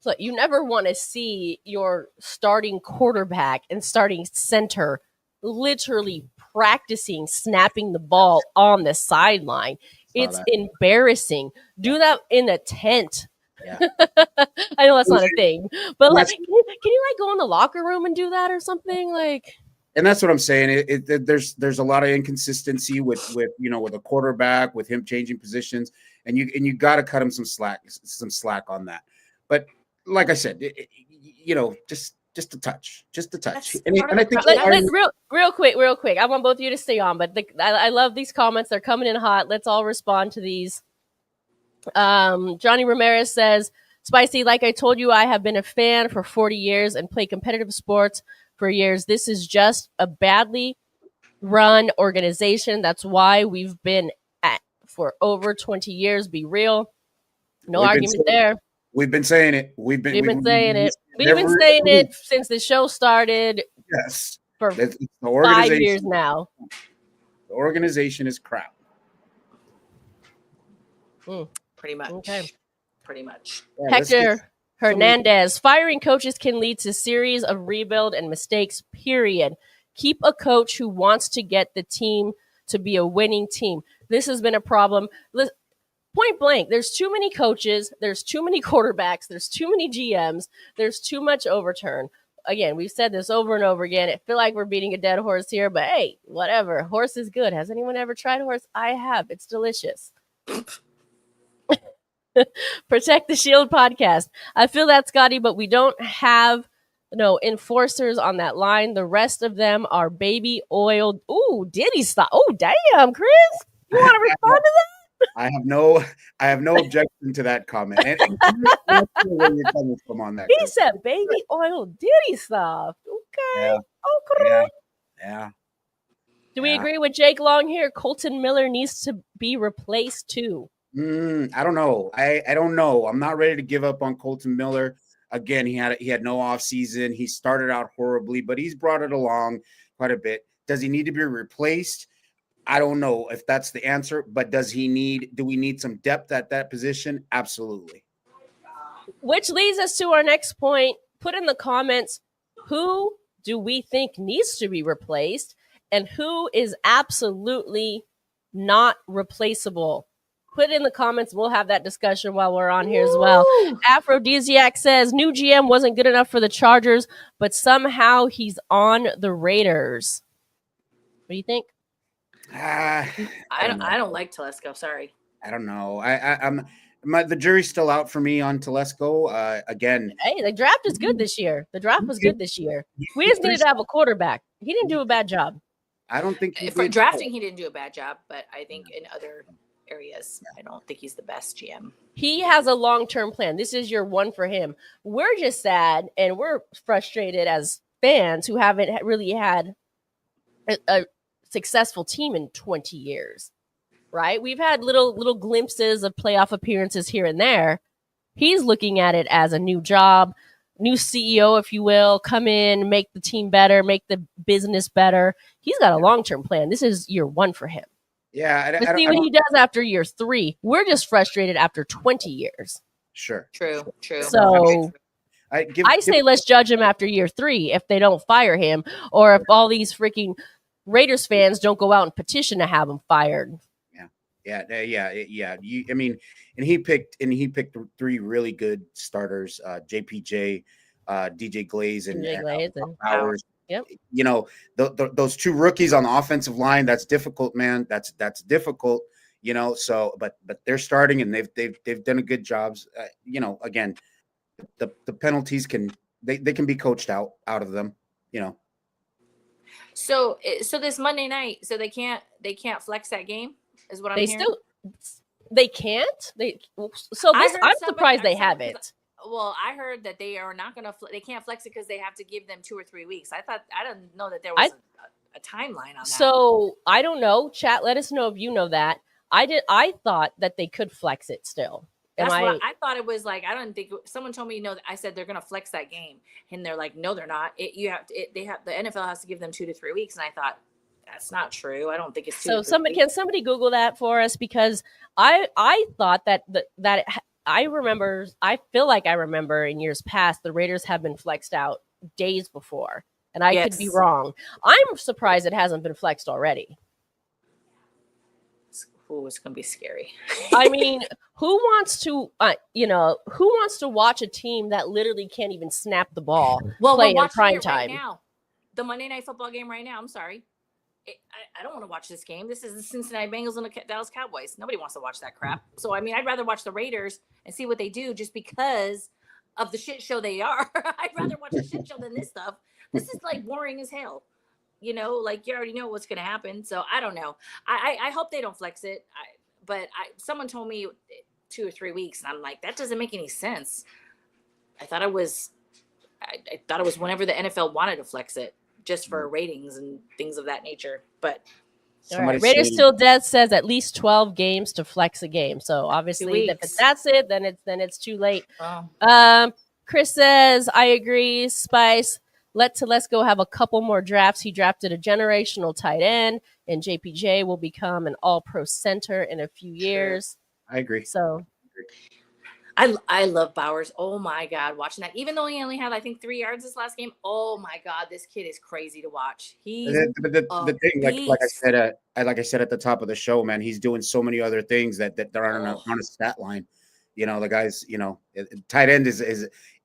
look, you never want to see your starting quarterback and starting center literally practicing snapping the ball on the sideline. It's embarrassing. Do that in a tent. Yeah. I know that's not a thing, but like, can you like go in the locker room and do that or something like? And that's what I'm saying. There's a lot of inconsistency with you know, with a quarterback, with him changing positions, and you got to cut him some slack on that. But like I said, you know, just a touch. And I think real quick. I want both of you to stay on, but I love these comments. They're coming in hot. Let's all respond to these. Johnny Ramirez says, "Spicy, like I told you, I have been a fan for 40 years and play competitive sports for years. This is just a badly run organization. That's why we've been at for over 20 years. Be real. No argument there. We've been saying it. We've been saying it since the show started. Yes. For 5 years now. The organization is crap. Pretty much. Okay. Pretty much. Yeah, Hector Hernandez, firing coaches can lead to series of rebuild and mistakes, period. Keep a coach who wants to get the team to be a winning team. This has been a problem. Point blank, there's too many coaches, there's too many quarterbacks, there's too many GMs, there's too much overturn. Again, we've said this over and over again. I feel like we're beating a dead horse here, but hey, whatever. Horse is good. Has anyone ever tried horse? I have. It's delicious. Protect the Shield podcast. I feel that, Scotty, but we don't have no enforcers on that line. The rest of them are baby oiled. Ooh, Diddy stop. Oh, damn, Chris. You want to respond to that? I have no objection to that comment. And where you're coming from on that. He said baby oil Diddy stuff. Okay. Yeah. Okay. Yeah. Do we agree with Jake Long here? Colton Miller needs to be replaced too. I don't know. I don't know. I'm not ready to give up on Colton Miller. Again, he had no offseason. He started out horribly, but he's brought it along quite a bit. Does he need to be replaced? I don't know if that's the answer, but do we need some depth at that position? Absolutely. Which leads us to our next point. Put in the comments, who do we think needs to be replaced and who is absolutely not replaceable? Put in the comments. We'll have that discussion while we're on here as well. Aphrodisiac says, new GM wasn't good enough for the Chargers, but somehow he's on the Raiders. What do you think? I don't like Telesco. Sorry. I don't know. The jury's still out for me on Telesco. Again, hey, the draft is good this year. The draft was good this year. We just needed to have a quarterback. He didn't do a bad job. I don't think for drafting he didn't do a bad job, but I think in other areas, I don't think he's the best GM. He has a long-term plan. This is year one for him. We're just sad and we're frustrated as fans who haven't really had a successful team in 20 years, right? We've had little glimpses of playoff appearances here and there. He's looking at it as a new job, new CEO, if you will, come in, make the team better, make the business better. He's got a long-term plan. This is year one for him. Yeah. Let's see what he does after year 3. We're just frustrated after 20 years. Sure. True. So I say let's judge him after year 3 if they don't fire him, or if all these freaking Raiders fans don't go out and petition to have him fired. Yeah. I mean, and he picked 3 really good starters: JPJ, DJ Glaze, and Bowers. Yep. You know, those 2 rookies on the offensive line. That's difficult, man. That's difficult. You know, so but they're starting and they've done a good jobs. You know, again, the penalties can be coached out of them. You know. So this Monday night, so they can't flex that game, is what I'm hearing. They can't. I'm surprised they haven't. Well, I heard that they are not going to. They can't flex it because they have to give them 2 or 3 weeks. I didn't know that there was a timeline on that. So I don't know. Chat, let us know if you know that. I thought that they could flex it still. That's what I thought it was like. I don't think someone told me, I said they're going to flex that game, and they're like, no, they're not. The NFL has to give them 2 to 3 weeks, and I thought that's not true. I don't think it's 2 so. Can somebody Google that for us? Because I thought that I feel like I remember in years past the Raiders have been flexed out days before, and I could be wrong. I'm surprised it hasn't been flexed already. Oh, it's gonna be scary. I mean, who wants to watch a team that literally can't even snap the ball play in prime time? Right now. The Monday Night Football game right now. I'm sorry, I don't want to watch this game. This is the Cincinnati Bengals and the Dallas Cowboys. Nobody wants to watch that crap. So I mean, I'd rather watch the Raiders and see what they do, just because of the shit show they are. I'd rather watch a shit show than this stuff. This is like boring as hell. You know, like you already know what's going to happen. So I don't know. I hope they don't flex it. But someone told me 2 or 3 weeks, and I'm like, that doesn't make any sense. I thought it was whenever the NFL wanted to flex it, just for ratings and things of that nature. But Raiders Still Dead says at least 12 games to flex a game. So obviously, if that's it, then it's too late. Oh. Chris says, I agree. Spice. Let's go have a couple more drafts. He drafted a generational tight end, and JPJ will become an all-pro center in a few years. I agree. So I love Bowers. Oh my God, watching that. Even though he only had, I think, 3 yards this last game. Oh my God, this kid is crazy to watch. He's the thing, like I said at the top of the show, man, he's doing so many other things that aren't on a stat line. You know, the guys, you know, tight end is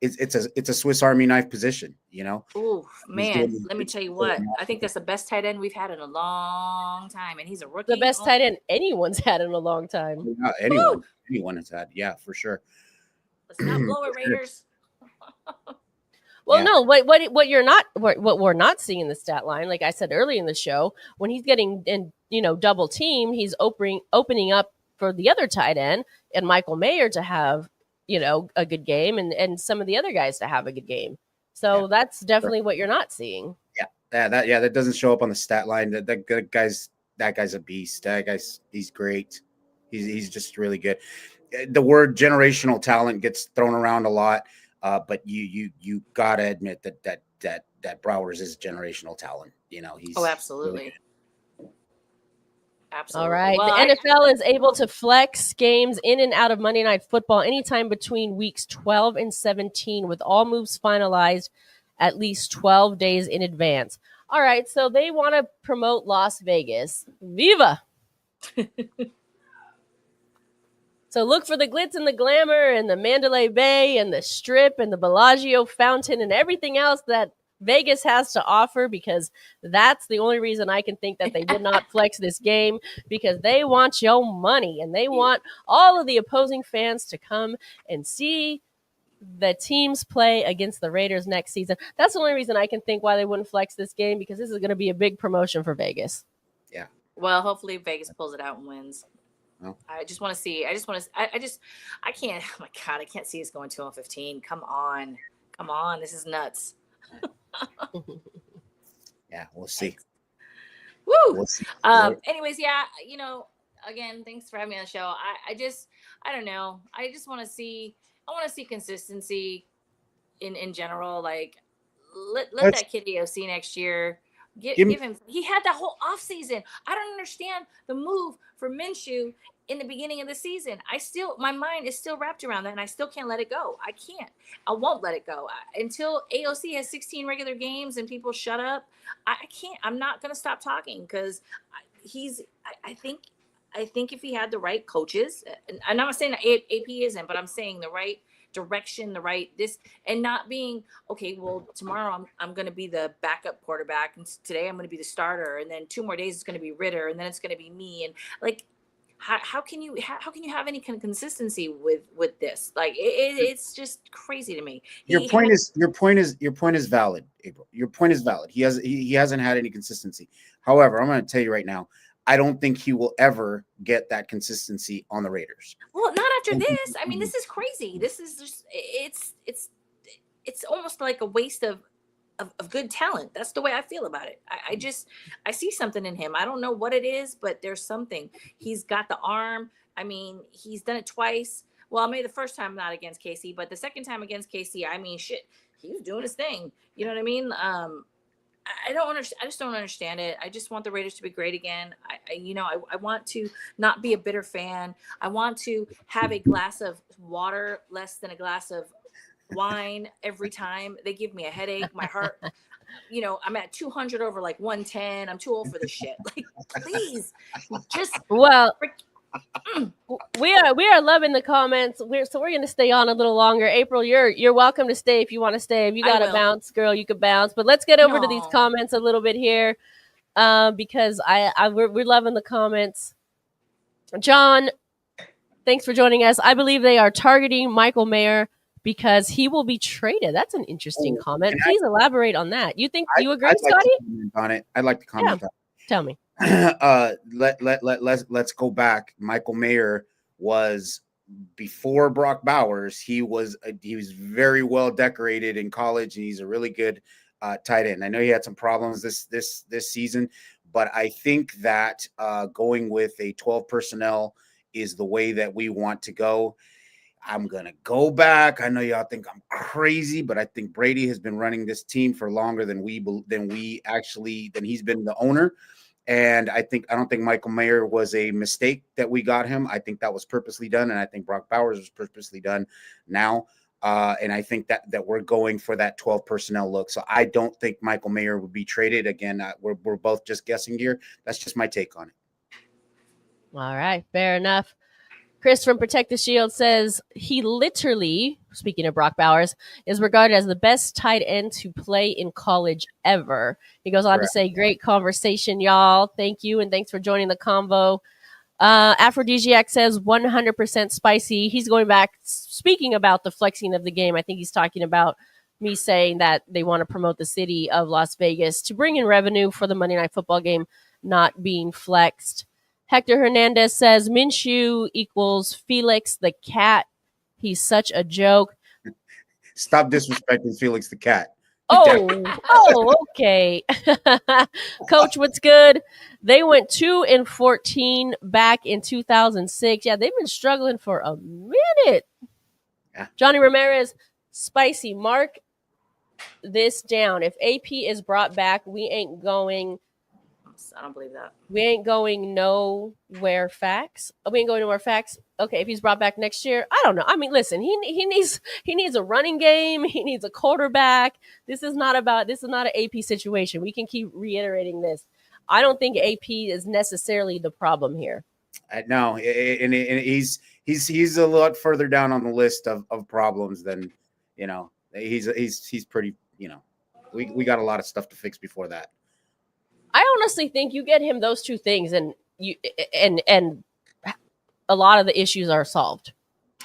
it's a Swiss Army knife position, you know. Oh man, let me tell you what. I think that's the best tight end we've had in a long time, and he's a rookie. The best tight end anyone's had in a long time. Anyone has had, yeah, for sure. Let's not blow it, Raiders. Well, no, what we're not seeing in the stat line, like I said earlier in the show, when he's getting double team, he's opening up for the other tight end and Michael Mayer to have, a good game and some of the other guys to have a good game. So that's definitely what you're not seeing. That doesn't show up on the stat line. That guy's a beast. He's great. He's just really good. The word generational talent gets thrown around a lot, but you gotta admit that Browers is generational talent. You know, he's absolutely. Really Absolutely. All right. Well, the NFL is able to flex games in and out of Monday Night Football anytime between weeks 12 and 17, with all moves finalized at least 12 days in advance. All right. So they want to promote Las Vegas. Viva! So look for the glitz and the glamour and the Mandalay Bay and the Strip and the Bellagio Fountain and everything else that Vegas has to offer, because that's the only reason I can think that they would not flex this game, because they want your money and they want all of the opposing fans to come and see the teams play against the Raiders next season. That's the only reason I can think why they wouldn't flex this game, because this is going to be a big promotion for Vegas. Yeah. Well, hopefully Vegas pulls it out and wins. Well, I just want to see. I can't. Oh my God, I can't see us going 2-15. Come on. This is nuts. Yeah, we'll see. Woo. We'll see. Anyways, again, thanks for having me on the show. I don't know. I just want to see. I want to see consistency in general. Like, let that kid AOC next year. Give him. He had that whole offseason. I don't understand the move for Minshew in the beginning of the season. My mind is still wrapped around that, and I still can't let it go. I can't. I won't let it go until AOC has 16 regular games and people shut up. I can't. I'm not going to stop talking because I think if he had the right coaches, and I'm not saying that AP isn't, but I'm saying the right direction, the right this, and not being okay. Well, tomorrow I'm going to be the backup quarterback, and today I'm going to be the starter, and then 2 more days it's going to be Ritter, and then it's going to be me, and like. How can you have any kind of consistency with this? Like it's just crazy to me. Your point is valid, April. Your point is valid. He hasn't had any consistency. However, I'm going to tell you right now, I don't think he will ever get that consistency on the Raiders. Well, not after this. I mean, this is crazy. This is just it's almost like a waste of good talent. That's the way I feel about it. I see something in him. I don't know what it is, but there's something. He's got the arm. I mean, he's done it twice. Well, maybe the first time not against KC, but the second time against KC, I mean, shit, he was doing his thing. You know what I mean? I don't understand. I just don't understand it. I just want the Raiders to be great again. I want to not be a bitter fan. I want to have a glass of water less than a glass of wine every time. They give me a headache. My heart, I'm at 200 over like 110. I'm too old for this shit. Like, please, just we are loving the comments. We're going to stay on a little longer. April, you're welcome to stay if you want to stay. If you got to bounce, girl, you could bounce. But let's get over to these comments a little bit here, because we're loving the comments. John, thanks for joining us. I believe they are targeting Michael Mayer because he will be traded. That's an interesting comment. Please elaborate on that. You agree, Scotty? On it, I'd like to comment on it. Tell me. Let's go back. Michael Mayer was, before Brock Bowers, he was very well decorated in college, and he's a really good tight end. I know he had some problems this season, but I think that going with a 12 personnel is the way that we want to go. I'm going to go back. I know y'all think I'm crazy, but I think Brady has been running this team for longer than he's been the owner. And I don't think Michael Mayer was a mistake that we got him. I think that was purposely done. And I think Brock Bowers was purposely done now. And I think that we're going for that 12 personnel look. So I don't think Michael Mayer would be traded again. We're both just guessing here. That's just my take on it. All right. Fair enough. Chris from Protect the Shield says he literally, speaking of Brock Bowers, is regarded as the best tight end to play in college ever. He goes on to say, great conversation, y'all. Thank you, and thanks for joining the convo. Aphrodisiac says 100% spicy. He's going back, speaking about the flexing of the game. I think he's talking about me saying that they want to promote the city of Las Vegas to bring in revenue for the Monday Night Football game not being flexed. Hector Hernandez says Minshew equals Felix the cat. He's such a joke. Stop disrespecting Felix the cat. Okay. Coach, what's good? They went 2-14 back in 2006. Yeah, they've been struggling for a minute. Yeah. Johnny Ramirez, spicy. Mark this down. If AP is brought back, we ain't going. I don't believe that. We ain't going nowhere facts. We ain't going nowhere facts. Okay, if he's brought back next year, I don't know. I mean, listen, he needs a running game. He needs a quarterback. This is not an AP situation. We can keep reiterating this. I don't think AP is necessarily the problem here. No, and he's a lot further down on the list of problems than, he's pretty, we got a lot of stuff to fix before that. I honestly think you get him those two things, and a lot of the issues are solved.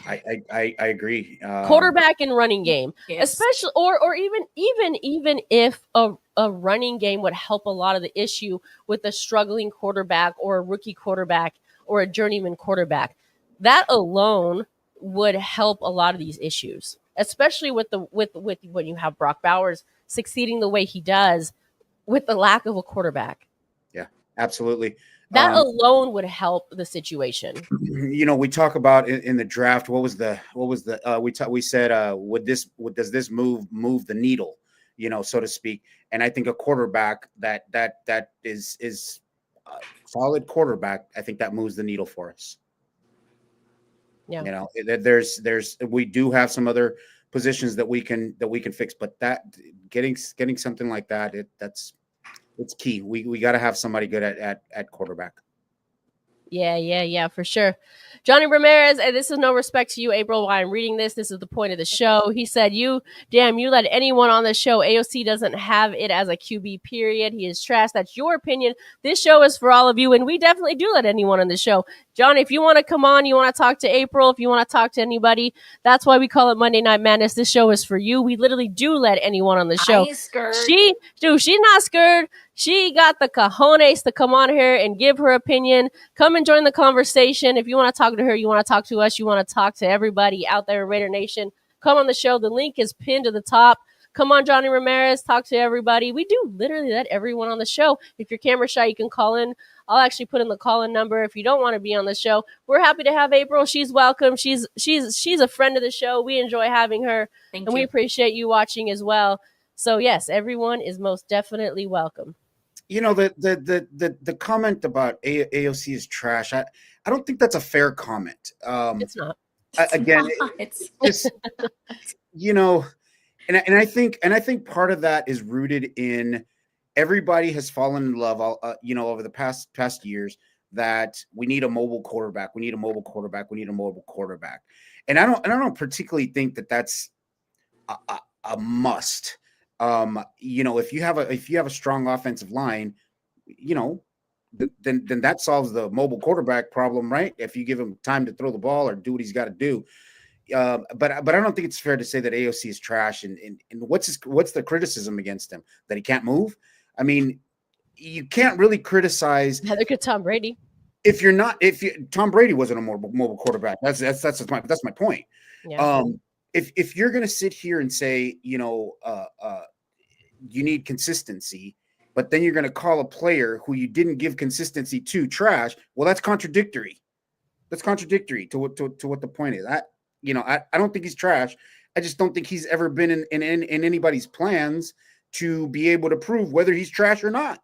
I agree. Quarterback and running game, yes. Especially, or even if a running game would help a lot of the issue with a struggling quarterback or a rookie quarterback or a journeyman quarterback, that alone would help a lot of these issues, especially with when you have Brock Bowers succeeding the way he does. With the lack of a quarterback. Yeah, absolutely. That alone would help the situation. We talk about in the draft, we said, does this move the needle? so to speak. And I think a quarterback that is a solid quarterback, I think that moves the needle for us. Yeah. We do have some other positions that we can fix, but that getting something like that, it's key. We got to have somebody good at quarterback. Yeah, for sure. Johnny Ramirez, and this is no respect to you, April, while I'm reading this. This is the point of the show. He said, you let anyone on the show. AOC doesn't have it as a QB, period. He is trash. That's your opinion. This show is for all of you, and we definitely do let anyone on the show. Johnny, if you want to come on, you want to talk to April, if you want to talk to anybody, that's why we call it Monday Night Madness. This show is for you. We literally do let anyone on the show. I ain't scared. She's not scared. She got the cojones to come on here and give her opinion. Come and join the conversation. If you want to talk to her, you want to talk to us, you want to talk to everybody out there in Raider Nation, come on the show. The link is pinned to the top. Come on, Johnny Ramirez, talk to everybody. We do literally let everyone on the show. If you're camera shy, you can call in. I'll actually put in the call-in number if you don't want to be on the show. We're happy to have April. She's welcome. She's a friend of the show. We enjoy having her. Thank and you. We appreciate you watching as well. So yes, everyone is most definitely welcome. The comment about AOC is trash. I don't think that's a fair comment. It's not. It's just and I think part of that is rooted in everybody has fallen in love over the past years that we need a mobile quarterback. We need a mobile quarterback. We need a mobile quarterback. And I don't particularly think that that's a must. If you have a strong offensive line, then that solves the mobile quarterback problem, right? If you give him time to throw the ball or do what he's got to do. But I don't think it's fair to say that AOC is trash. And what's the criticism against him? That he can't move? I mean, you can't really criticize. Neither could Tom Brady. Tom Brady wasn't a mobile quarterback. That's my point. Yeah. If you're going to sit here and say, you need consistency, but then you're going to call a player who you didn't give consistency to trash, well, that's contradictory. That's contradictory to what the point is. I don't think he's trash. I just don't think he's ever been in anybody's plans to be able to prove whether he's trash or not.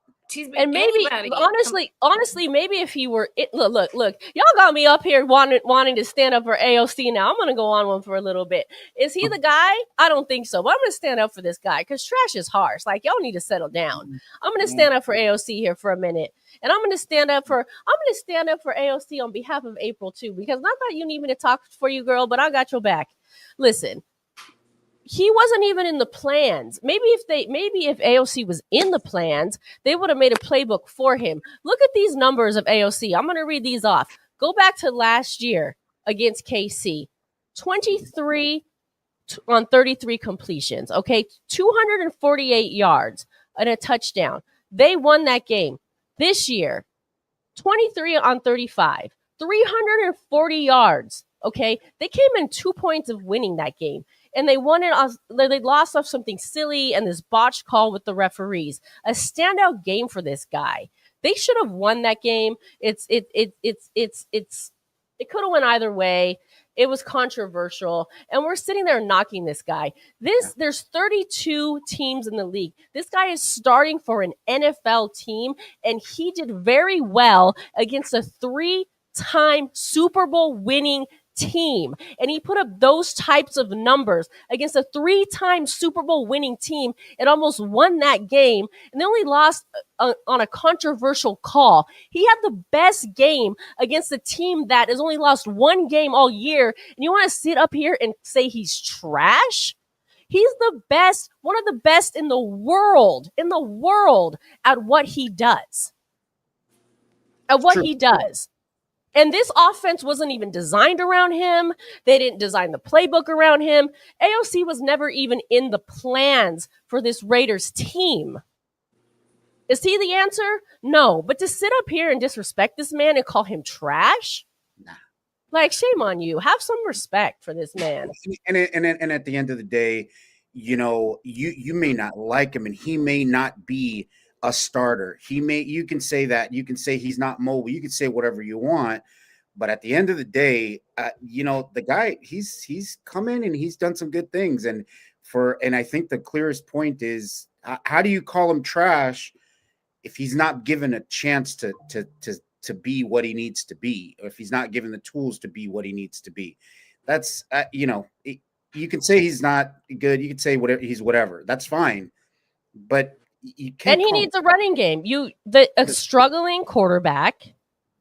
And maybe, honestly, maybe if he were, look, y'all got me up here wanting to stand up for AOC now. I'm going to go on one for a little bit. Is he the guy? I don't think so, but I'm going to stand up for this guy because trash is harsh. Like, y'all need to settle down. I'm going to stand up for AOC here for a minute. And I'm going to stand up for AOC on behalf of April too, because not that you need me to talk for you, girl, but I got your back. Listen. He wasn't even in the plans. Maybe if AOC was in the plans, they would have made a playbook for him. Look at these numbers of AOC. I'm going to read these off. Go back to last year against KC. 23 on 33 completions. Okay, 248 yards and a touchdown. They won that game. This year, 23 on 35, 340 yards. Okay, they came in 2 points of winning that game. And they won it. They lost off something silly and this botched call with the referees. A standout game for this guy. They should have won that game. It could have went either way. It was controversial, and we're sitting there knocking this guy. There's 32 teams in the league. This guy is starting for an NFL team, and he did very well against a 3-time Super Bowl winning team, and he put up those types of numbers against a 3-time Super Bowl winning team and almost won that game, and they only lost on a controversial call. He had the best game against a team that has only lost one game all year, and you want to sit up here and say he's trash? He's the best, one of the best in the world at what he does. He does. And this offense wasn't even designed around him. They didn't design the playbook around him. AOC was never even in the plans for this Raiders team. Is he the answer? No. But to sit up here and disrespect this man and call him trash? Nah. Like, shame on you. Have some respect for this man. And at the end of the day, you may not like him and he may not be a starter. You can say that. You can say he's not mobile. You can say whatever you want. But at the end of the day, the guy, he's come in and he's done some good things. And and I think the clearest point is, how do you call him trash if he's not given a chance to be what he needs to be, or if he's not given the tools to be what he needs to be? That's you can say he's not good. You can say whatever, he's whatever. That's fine, but you can't. And he needs a running game. A struggling quarterback,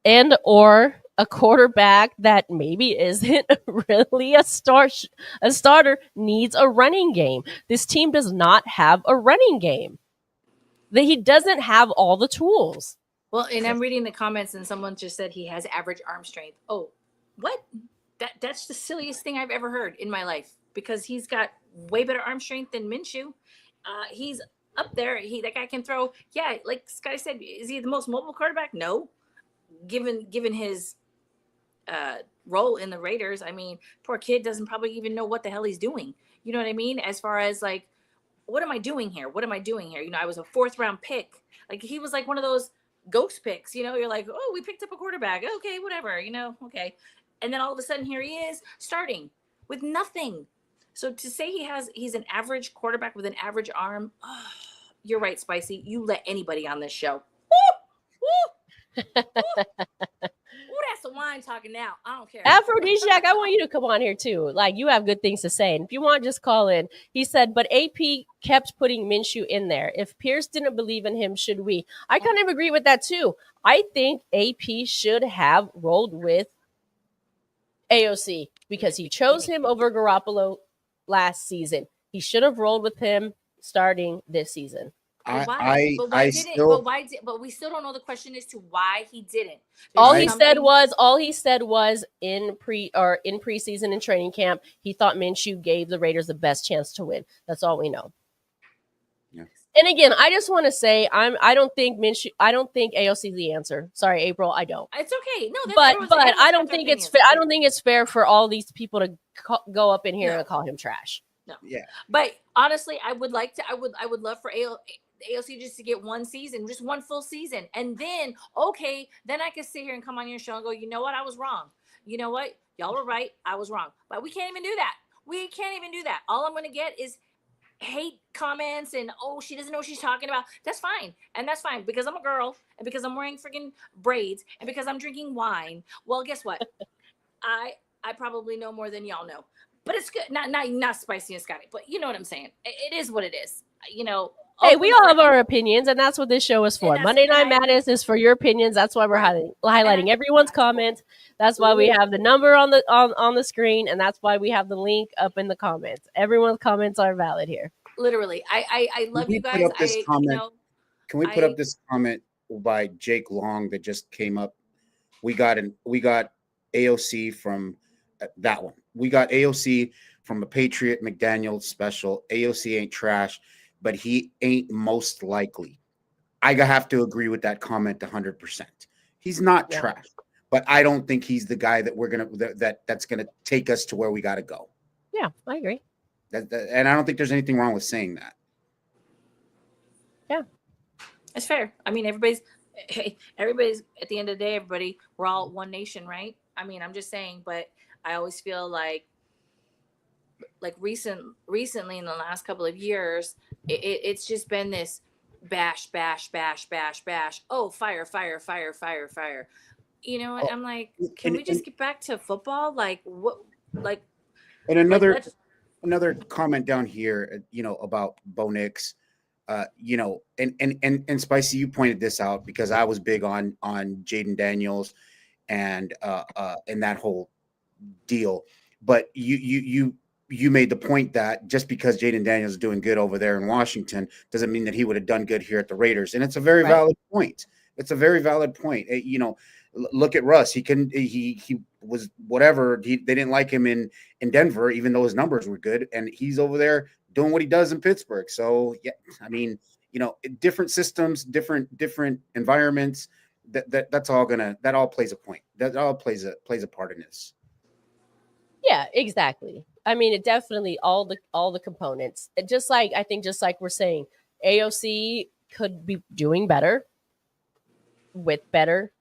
and or a quarterback that maybe isn't really a starter needs a running game. This team does not have a running game. He doesn't have all the tools. Well, and I'm reading the comments, and someone just said he has average arm strength. Oh, what? That's the silliest thing I've ever heard in my life, because he's got way better arm strength than Minshew. He's up there. That guy can throw. Yeah, like Scotty said, is he the most mobile quarterback? No. Given his role in the Raiders, I mean, poor kid doesn't probably even know what the hell he's doing. You know what I mean? As far as like, what am I doing here? What am I doing here? I was a 4th round pick. Like, he was like one of those ghost picks. You're like, oh, we picked up a quarterback. Okay, whatever. Okay. And then all of a sudden, here he is starting with nothing. So to say he's an average quarterback with an average arm, you're right, Spicy. You let anybody on this show. Woo! Woo! Woo! Ooh, that's the wine talking now. I don't care. Aphrodisiac, I want you to come on here too. Like, you have good things to say. And if you want, just call in. He said, but AP kept putting Minshew in there. If Pierce didn't believe in him, should we? I kind of agree with that too. I think AP should have rolled with AOC because he chose him over Garoppolo last season. He should have rolled with him starting this season. But why? But we still don't know the question as to why he didn't. All he said was in preseason and training camp, he thought Minshew gave the Raiders the best chance to win. That's all we know. Yeah. And again, I just want to say I don't think AOC is the answer. Sorry, April, I don't. It's okay. No, but I don't think it's fair. I don't think it's fair for all these people to go up in here and call him trash. No. Yeah. But honestly, I would love for AOC just to get one season, just one full season. And then, okay, then I could sit here and come on your show and go, you know what? I was wrong. You know what? Y'all were right. I was wrong. But we can't even do that. We can't even do that. All I'm going to get is hate comments and, oh, she doesn't know what she's talking about. That's fine. And that's fine because I'm a girl and because I'm wearing freaking braids and because I'm drinking wine. Well, guess what? I probably know more than y'all know. But it's good. Not Spicy and Scotty, but you know what I'm saying. It is what it is. Hey, we all have our opinions, and that's what this show is for. Monday Night Madness is for your opinions. That's why we're highlighting everyone's comments. That's why we have the number on the screen, and that's why we have the link up in the comments. Everyone's comments are valid here. Literally, I love you guys. Can we put up this comment by Jake Long that just came up? We got AOC from that one. We got AOC from a Patriot McDaniels special. AOC ain't trash, but he ain't most likely. I have to agree with that comment 100%. He's not trash, but I don't think he's the guy that that's gonna take us to where we got to go. Yeah, I agree. And I don't think there's anything wrong with saying that. Yeah, it's fair. I mean, everybody's at the end of the day, we're all one nation, right? I mean, I'm just saying, but I always feel like recently in the last couple of years, it's just been this bash. Oh, fire. You know what? I'm like, can we just get back to football? Like what? Like, and another comment down here, about Bo Nix, and Spicy, you pointed this out because I was big on Jaden Daniels and that whole deal, but you made the point that just because Jaden Daniels is doing good over there in Washington doesn't mean that he would have done good here at the Raiders, and it's a very valid point. It's a very valid point. Look at Russ. He was whatever. They didn't like him in Denver, even though his numbers were good, and he's over there doing what he does in Pittsburgh. So yeah, I mean, different systems, different environments. That all plays a point. That all plays a part in this. Yeah, exactly. I mean, it definitely all the components. Just like we're saying, AOC could be doing better with better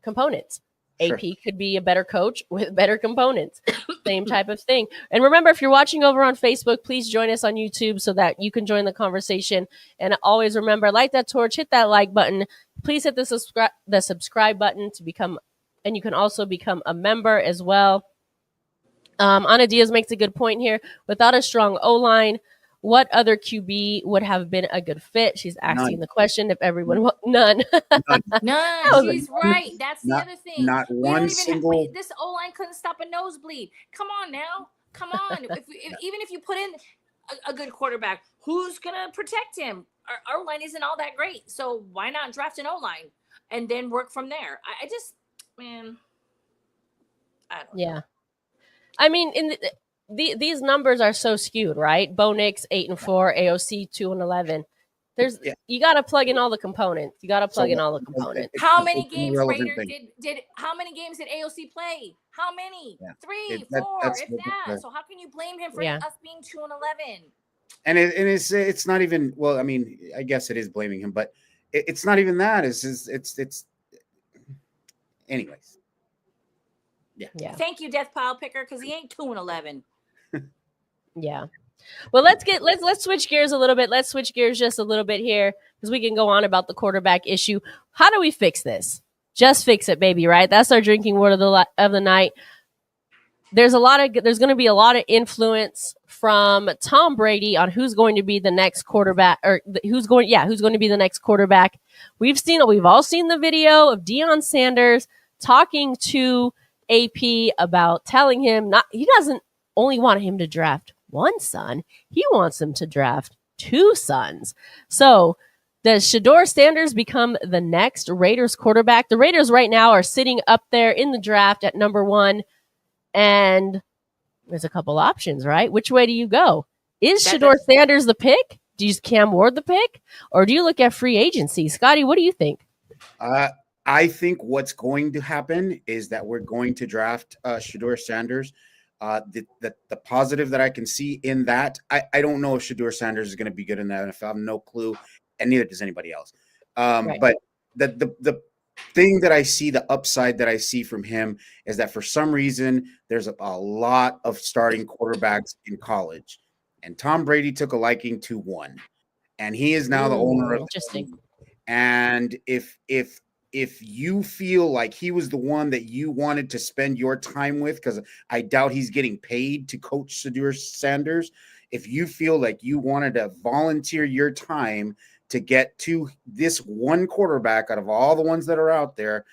components. Sure. AP could be a better coach with better components. Same type of thing. And remember, if you're watching over on Facebook, please join us on YouTube so that you can join the conversation. And always remember, light that torch, hit that like button. Please hit the subscribe button to become, and you can also become a member as well. Ana Diaz makes a good point here. Without a strong O-line, what other QB would have been a good fit? She's asking the question if everyone none. None. She's right. That's the Not- other thing. not We one don't even single- this O line couldn't stop a nosebleed. Come on now. Come on. Even if you put in a good quarterback, who's gonna protect him? Our O line isn't all that great. So why not draft an O line and then work from there? I just, man, I don't know. Yeah. I mean, these numbers are so skewed, right? Bo Nix 8-4, AOC 2-11. You got to plug in all the components. How many it's an games irrelevant Raider thing. did how many games did AOC play? How many? Yeah. 3, That- 4, that's if what that. the- So how can you blame him for Yeah. us being 2-11? And it's not even, well, I mean, I guess it is blaming him, but it's not even that. It's anyways. Yeah. Thank you, Death Pile Picker, because he ain't 2-11. Yeah. Well, let's switch gears a little bit. Let's switch gears just a little bit here because we can go on about the quarterback issue. How do we fix this? Just fix it, baby, right? That's our drinking word of the night. There's going to be a lot of influence from Tom Brady on who's going to be the next quarterback or who's going to be the next quarterback. We've all seen the video of Deion Sanders talking to AP about telling him he doesn't only want him to draft one son. He wants him to draft 2 sons. So does Shedeur Sanders become the next Raiders quarterback? The Raiders right now are sitting up there in the draft at number 1. And there's a couple options, right? Which way do you go? Is Shedeur Sanders the pick? Do you use Cam Ward the pick? Or do you look at free agency? Scotty, what do you think? I think what's going to happen is that we're going to draft Shedeur Sanders. The positive that I can see in that, I don't know if Shedeur Sanders is going to be good in the NFL. I have no clue, and neither does anybody else. Right. But the thing that I see, the upside that I see from him is that for some reason there's a lot of starting quarterbacks in college, and Tom Brady took a liking to one, and he is now the owner of the team. And if you feel like he was the one that you wanted to spend your time with, because I doubt he's getting paid to coach Shedeur Sanders, if you feel like you wanted to volunteer your time to get to this one quarterback out of all the ones that are out there,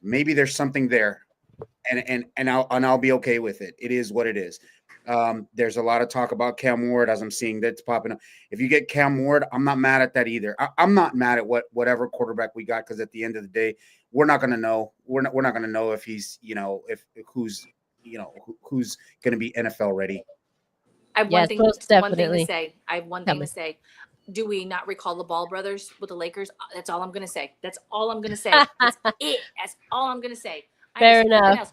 maybe there's something there, and I'll be okay with it. It is what it is. There's a lot of talk about Cam Ward, as I'm seeing that's popping up. If you get Cam Ward, I'm not mad at that either. I'm not mad at whatever quarterback we got, because at the end of the day, we're not going to know. We're not going to know if he's, who's going to be NFL ready. I have Yes, most definitely. one thing to say. Do we not recall the Ball brothers with the Lakers? That's all I'm going to say. That's all I'm going to say. That's it. That's all I'm going to say. Fair enough.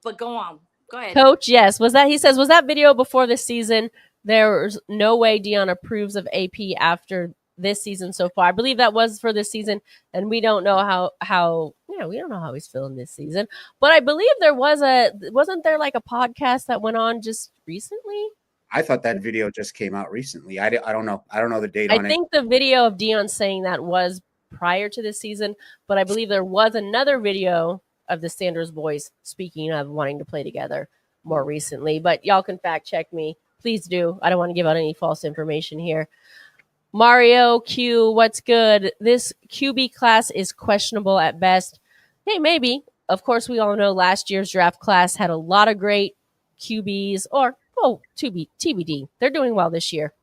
But go on. Go ahead. Coach, yes. Was that video before this season? There's no way Deion approves of AP after this season so far. I believe that was for this season, and we don't know how we don't know how he's feeling this season. But I believe wasn't there like a podcast that went on just recently? I thought that video just came out recently. I don't know. I don't know the date on it. I think the video of Deion saying that was prior to this season, but I believe there was another video of the Sanders boys speaking of wanting to play together more recently. But y'all can fact check me. Please do. I don't want to give out any false information here. Mario Q, what's good? This QB class is questionable at best. Hey, maybe. Of course, we all know last year's draft class had a lot of great QBs, or TBD. They're doing well this year.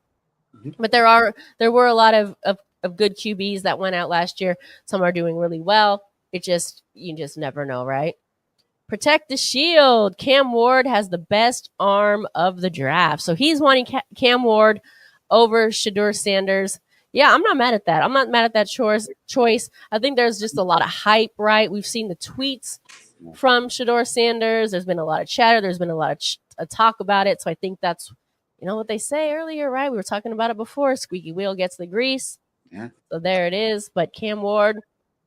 Mm-hmm. But there were a lot of good QBs that went out last year. Some are doing really well. You just never know, right? Protect the shield. Cam Ward has the best arm of the draft. So he's wanting Cam Ward over Shedeur Sanders. Yeah, I'm not mad at that. I'm not mad at that choice. I think there's just a lot of hype, right? We've seen the tweets from Shedeur Sanders. There's been a lot of chatter. There's been a lot of talk about it. So I think that's, what they say earlier, right? We were talking about it before. Squeaky wheel gets the grease. Yeah. So there it is. But Cam Ward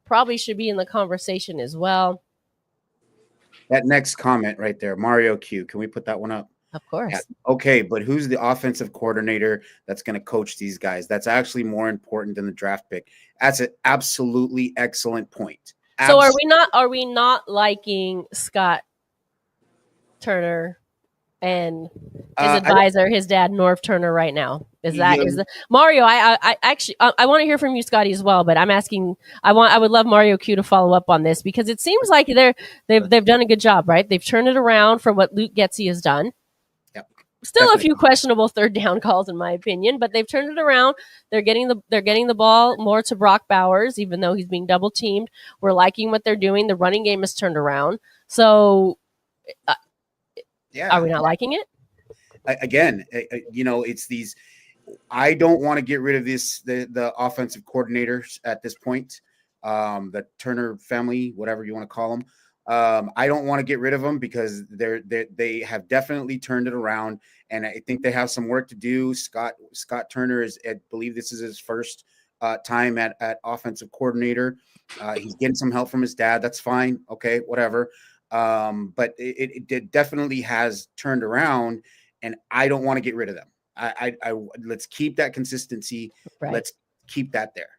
probably should be in the conversation as well. That next comment right there, Mario Q. Can we put that one up? Of course. Yeah. Okay, but who's the offensive coordinator that's going to coach these guys? That's actually more important than the draft pick. That's an absolutely excellent point. So are we not liking Scott Turner and his advisor, his dad, Norv Turner, right now? Is the Mario? I actually I want to hear from you, Scotty, as well. But I'm asking. I would love Mario Q to follow up on this because it seems like they've done a good job, right? They've turned it around for what Luke Getsy has done. Yep. Still Definitely. a few questionable third down calls, in my opinion, but they've turned it around. They're getting the ball more to Brock Bowers, even though he's being double teamed. We're liking what they're doing. The running game is turned around. So, are we not liking it? Again, it's these. I don't want to get rid of the offensive coordinators at this point. The Turner family, whatever you want to call them. I don't want to get rid of them because they have definitely turned it around, and I think they have some work to do. Scott Turner I believe this is his first time at offensive coordinator. He's getting some help from his dad. That's fine. Okay, whatever. But it definitely has turned around, and I don't want to get rid of them. I let's keep that consistency. Right. Let's keep that there.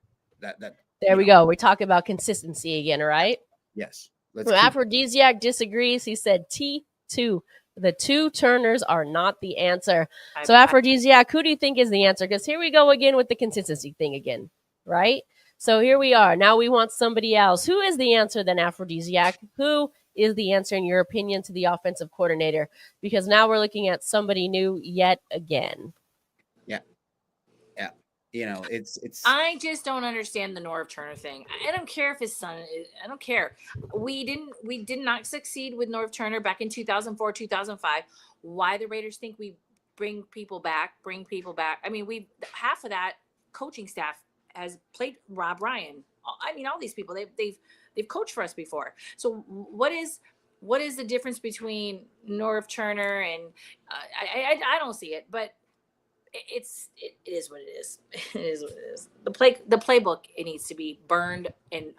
There we go. We're talking about consistency again, right? Yes. Aphrodisiac disagrees. He said T2. The two Turners are not the answer. So Aphrodisiac, who do you think is the answer? Because here we go again with the consistency thing again, right? So here we are. Now we want somebody else. Who is the answer then, Aphrodisiac? Who is the answer, in your opinion, to the offensive coordinator? Because now we're looking at somebody new yet again. Yeah. It's. I just don't understand the Norv Turner thing. I don't care if his son is. I don't care. We did not succeed with Norv Turner back in 2004, 2005. Why the Raiders think we bring people back? I mean, half of that coaching staff has played Rob Ryan. I mean, all these people they've coached for us before. So what is the difference between Norv Turner and I don't see it, but it is what it is. It is what it is. The playbook, it needs to be burned and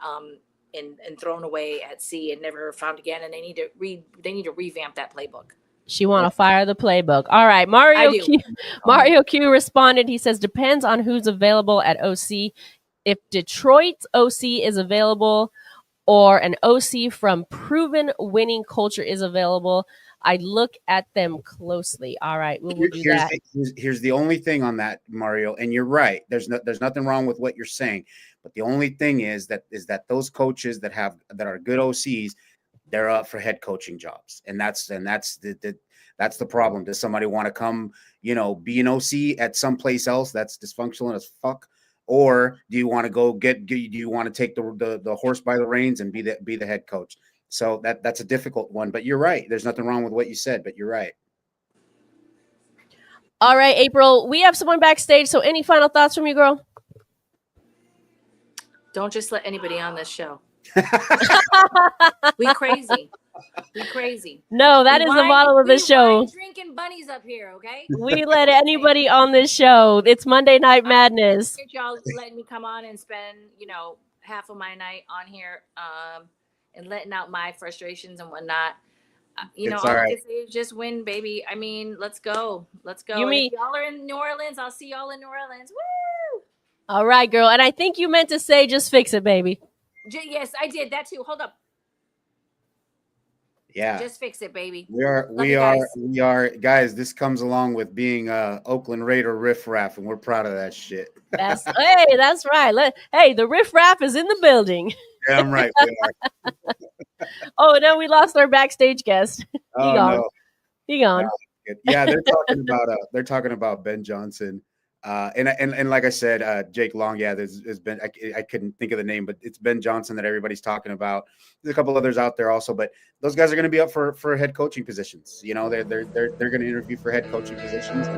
thrown away at sea and never found again. And they need to revamp that playbook. She want to fire the playbook. All right, Mario Q responded. He says depends on who's available at OC. If Detroit's OC is available, or an OC from proven winning culture is available, I'd look at them closely. All right, we'll do that. Here's the only thing on that, Mario, and you're right. There's nothing wrong with what you're saying, but the only thing is that those coaches that are good OCs, they're up for head coaching jobs, and that's the problem. Does somebody want to come, be an OC at someplace else that's dysfunctional as fuck? Or do you want to do you want to take the horse by the reins and be the head coach? So that's a difficult one, but you're right. There's nothing wrong with what you said, but you're right. All right, April, we have someone backstage. So any final thoughts from you, girl? Don't just let anybody on this show. We crazy. No, that is the model of the show. Drinking bunnies up here, okay? We let anybody on this show. It's Monday Night Madness. I appreciate y'all letting me come on and spend, half of my night on here, and letting out my frustrations and whatnot. All I can say is just win, baby. I mean, let's go. If y'all are in New Orleans, I'll see y'all in New Orleans. Woo! All right, girl. And I think you meant to say, just fix it, baby. Yes, I did that too. Hold up. Yeah. Just fix it, baby. We are guys. This comes along with being Oakland Raider riffraff, and we're proud of that shit. That's right. The riffraff is in the building. Yeah, I'm right. We are. Oh no, we lost our backstage guest. He gone. Yeah, they're talking about Ben Johnson. And like I said, Jake Long, there's been I couldn't think of the name, but it's Ben Johnson that everybody's talking about. There's a couple others out there also, but those guys are going to be up for head coaching positions. They're going to interview for head coaching positions.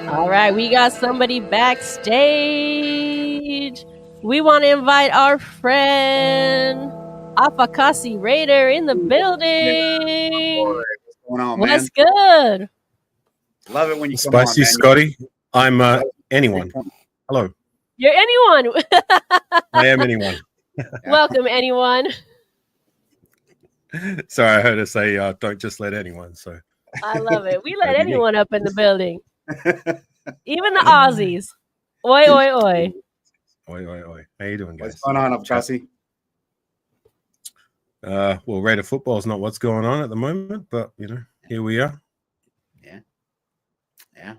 All right, we got somebody backstage. We want to invite our friend Afakasi Raider in the building. What's going on, man? What's good? Love it when you come Spicy on, man. Scotty. I'm anyone. Hello. You're anyone. I am anyone. Welcome, anyone. Sorry, I heard her say, "Don't just let anyone." So I love it. We let that'd be me. anyone up in the building, even the Aussies. Oi, oi, oi. Oi, oi, oi. How you doing, guys? What's going on, Abkasi? Well, Raider football is not what's going on at the moment, but here we are. Yeah.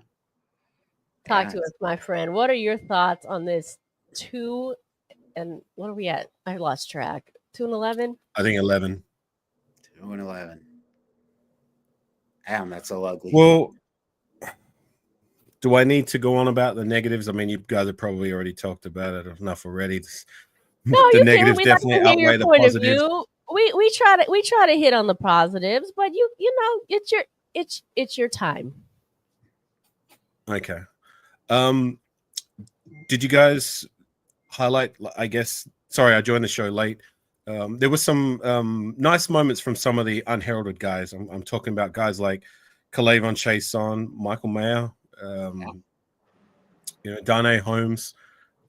Talk to us, my friend. What are your thoughts on this 2 and what are we at? I lost track. 2-11? I think 11. 2-11. Damn, that's so ugly. Well, do I need to go on about the negatives? I mean, you guys have probably already talked about it enough already. No, The you negatives can. We like definitely to hear outweigh your the point of positives. view. We try to hit on the positives, but you know it's your time. Okay. Did you guys highlight? I guess. Sorry, I joined the show late. There were some nice moments from some of the unheralded guys. I'm talking about guys like Kalavon Chason, Michael Mayer, Darnay Holmes.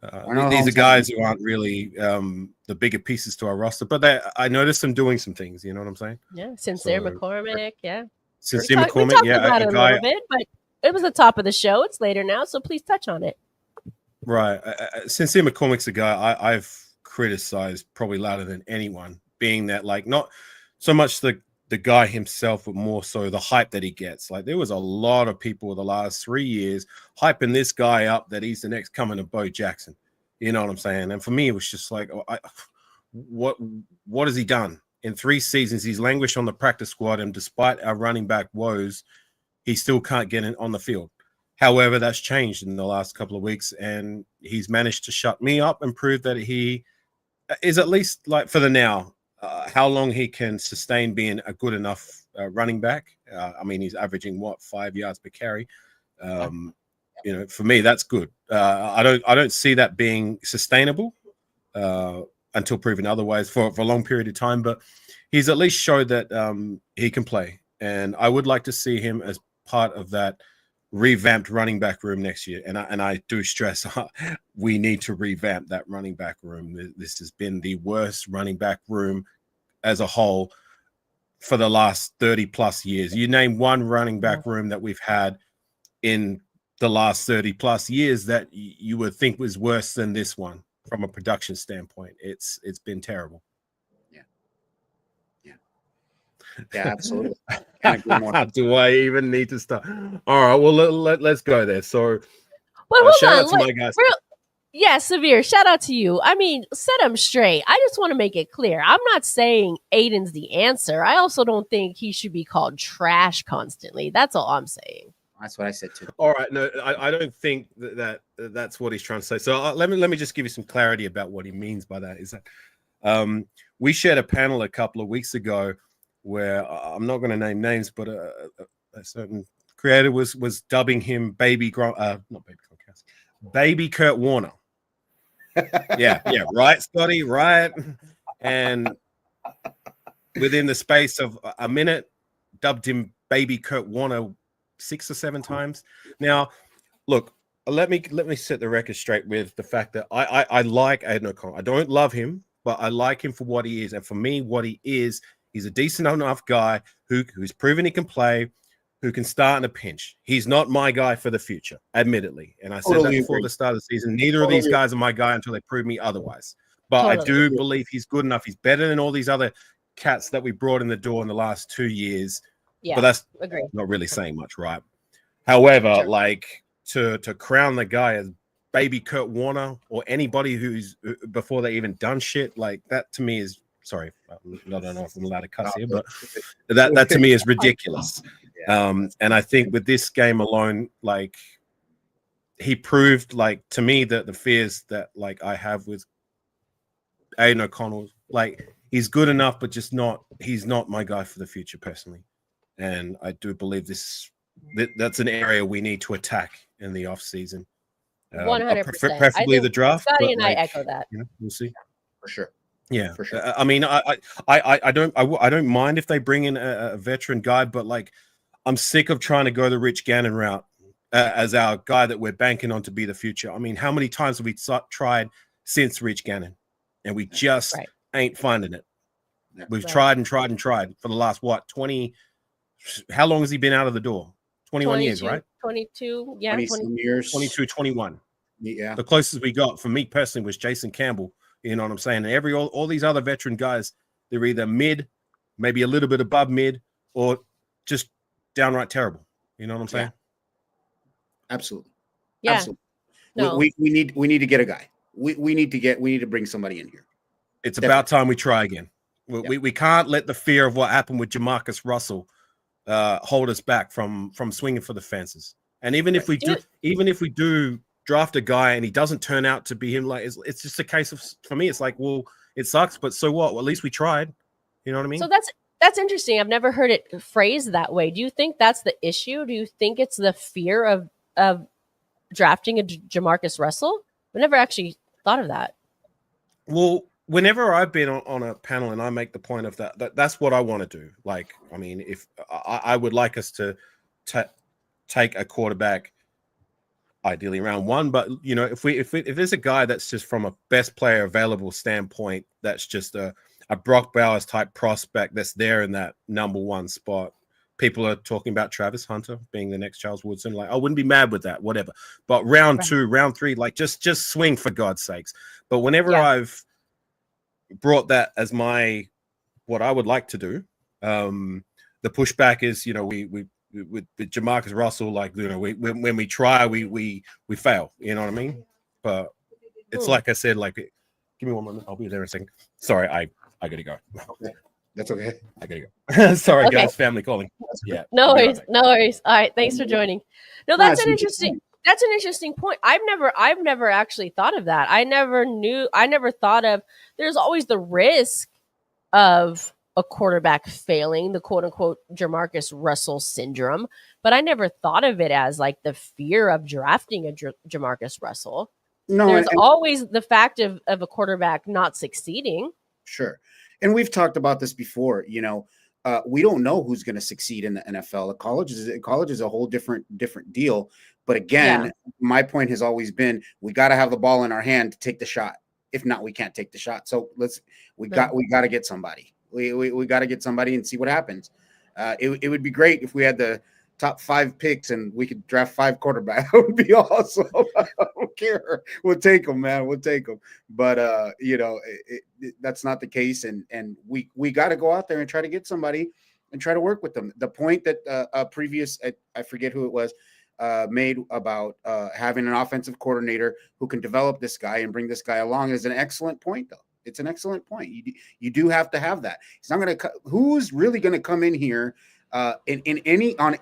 These are guys who aren't really the bigger pieces to our roster, but I noticed them doing some things. You know what I'm saying? Yeah, Sincere McCormick. Yeah, Sincere we McCormick. talked Yeah, about it a little bit, but it was the top of the show. It's later now, so please touch on it. Right. Sincere McCormick's a guy I've criticized probably louder than anyone, being that like not so much the guy himself, but more so the hype that he gets. Like there was a lot of people the last 3 years hyping this guy up that he's the next coming of Bo Jackson. You know what I'm saying? And for me, it was just like, what has he done? In 3 seasons, he's languished on the practice squad, and despite our running back woes, he still can't get on the field. However, that's changed in the last couple of weeks, and he's managed to shut me up and prove that he is at least, like for the now, how long he can sustain being a good enough running back. I mean, he's averaging 5 yards per carry. For me, that's good. I don't see that being sustainable until proven otherwise for a long period of time. But he's at least showed that he can play, and I would like to see him as part of that revamped running back room next year. And I do stress we need to revamp that running back room. This has been the worst running back room as a whole for the last 30 plus years. You name one running back room that we've had in the last 30 plus years that you would think was worse than this one from a production standpoint. It's been terrible. Yeah, absolutely. Do I even need to start? All right, well, let's go there. So, shout out to my guys. Yeah, Severe, shout out to you. I mean, set them straight. I just want to make it clear. I'm not saying Aiden's the answer. I also don't think he should be called trash constantly. That's all I'm saying. That's what I said too. All right, no, I don't think that's what he's trying to say. So let me just give you some clarity about what he means by that. Is that we shared a panel a couple of weeks ago where I'm not going to name names, but a certain creator was dubbing him Baby Kurt Warner. yeah, right, Scotty, right. And within the space of a minute, dubbed him Baby Kurt Warner 6 or 7 times. Now, look, let me set the record straight with the fact that I like Aiden O'Connell. I don't love him, but I like him for what he is. And for me, what he is, he's a decent enough guy who's proven he can play, who can start in a pinch. He's not my guy for the future, admittedly. And I said that before the start of the season. Neither of these guys are my guy until they prove me otherwise. But I do believe he's good enough. He's better than all these other cats that we brought in the door in the last 2 years. Yeah, but that's not really saying much, right? However, like to crown the guy as Baby Kurt Warner or anybody who's before they even done shit, like that to me is sorry. I don't know if I'm allowed to cuss here, but that to me is ridiculous. And I think with this game alone, like he proved, like to me, that the fears that like I have with Aiden O'Connell, like he's good enough, but just not. He's not my guy for the future, personally. And I do believe that's an area we need to attack in the off season. 100%. Preferably the draft. Scotty and I echo that. We'll see. For sure. Yeah, for sure. I mean, I don't mind if they bring in a veteran guy, but like, I'm sick of trying to go the Rich Gannon route as our guy that we're banking on to be the future. I mean, how many times have we tried since Rich Gannon? and we just Right. ain't finding it. We've Right. tried and tried and tried for the last 20. How long has he been out of the door? 21 years, right? 22, yeah, 20 some years. 22, 21. Yeah. The closest we got for me personally was Jason Campbell. You know what I'm saying? And all these other veteran guys, they're either mid, maybe a little bit above mid, or just downright terrible. You know what I'm saying? Yeah. Absolutely. Yeah. Absolutely. No. We need to get a guy. We need to bring somebody in here. It's about time we try again. We can't let the fear of what happened with Jamarcus Russell hold us back from swinging for the fences. And even if we do draft a guy and he doesn't turn out to be him, like it's just a case of, for me, it's like, well, it sucks, but so what? Well, at least we tried. You know what I mean? So that's interesting. I've never heard it phrased that way. Do you think that's the issue? Do you think it's the fear of drafting a Jamarcus Russell? I never actually thought of that. Well, whenever I've been on a panel and I make the point of that's what I want to do. Like, I mean, if I would like us to take a quarterback, ideally round one, but you know, if there's a guy that's just from a best player available standpoint, that's just a Brock Bowers type prospect that's there in that number one spot. People are talking about Travis Hunter being the next Charles Woodson. Like, I wouldn't be mad with that, whatever. But round two, round three, like just swing for God's sakes. But whenever I've brought that as what I would like to do, the pushback is, you know, we with Jamarcus Russell, like, you know, when we try, we fail. You know what I mean? But it's like I said, like, give me 1 moment, I'll be there in a second. Sorry, I gotta go. Okay. That's okay. I gotta go. Sorry, guys, family calling. Yeah. No worries. No worries. All right. Thanks for joining. No, that's an interesting point. I've never actually thought of that. I never thought of, there's always the risk of a quarterback failing, the quote unquote Jamarcus Russell syndrome, but I never thought of it as like the fear of drafting a Jamarcus Russell. No, there's always the fact of a quarterback not succeeding. Sure. And we've talked about this before. You know, we don't know who's going to succeed in the NFL. College is a whole different deal. But again, my point has always been, we got to have the ball in our hand to take the shot. If not, we can't take the shot. So we got to get somebody. We got to get somebody and see what happens. It would be great if we had the top 5 picks and we could draft 5 quarterbacks. That would be awesome. I don't care. We'll take them, man. We'll take them. But you know, that's not the case. And we got to go out there and try to get somebody and try to work with them. The point that a previous, I forget who it was, made about having an offensive coordinator who can develop this guy and bring this guy along is an excellent point, though. It's an excellent point. You do have to have that. It's not going to. Who's really going to come in here on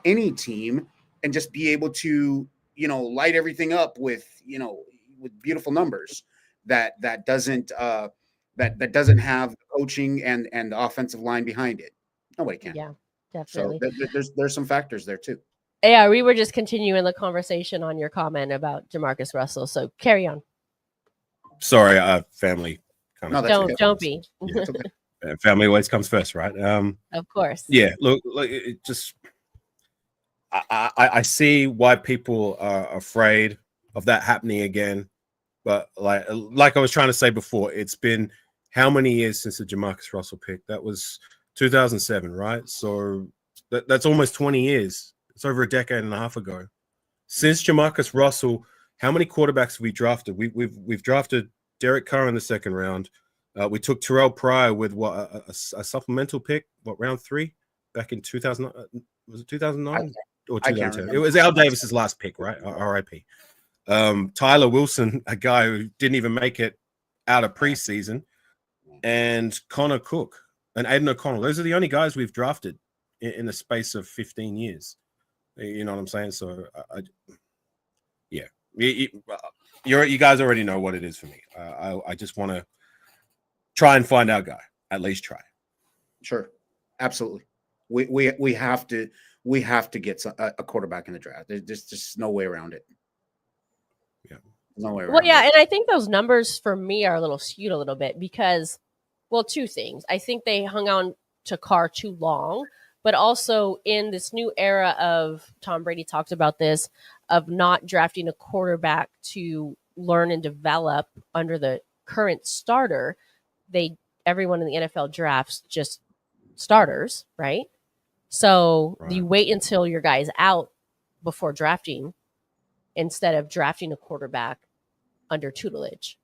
any team and just be able to, you know, light everything up with, you know, with beautiful numbers that doesn't have the coaching and the offensive line behind it. Nobody can. Yeah, definitely. So there's some factors there too. Yeah, we were just continuing the conversation on your comment about Jamarcus Russell. So carry on. Sorry, family. Don't be. Yeah, okay. Family always comes first, right? Of course. Yeah. Look, it just I see why people are afraid of that happening again, but like I was trying to say before, it's been how many years since the Jamarcus Russell pick? That was 2007, right? So that's almost 20 years. It's over a decade and a half ago. Since Jamarcus Russell, how many quarterbacks have we drafted? We've drafted Derek Carr in the second round. We took Terrell Pryor with a supplemental pick, round 3 back in 2000. Was it 2009 or 2010? It was Al Davis's last pick, right? RIP. Tyler Wilson, a guy who didn't even make it out of preseason, and Connor Cook and Aiden O'Connell. Those are the only guys we've drafted in the space of 15 years. You know what I'm saying? So, yeah, you guys already know what it is for me. I just want to try and find our guy. At least try. Sure, absolutely. We have to get a quarterback in the draft. There's just no way around it. Yeah, no way around. Well, yeah, and I think those numbers for me are a little skewed a little bit because, well, 2 things. I think they hung on to Carr too long. But also in this new era of, Tom Brady talked about this, of not drafting a quarterback to learn and develop under the current starter, everyone in the NFL drafts just starters, right? So you wait until your guy's out before drafting instead of drafting a quarterback under tutelage.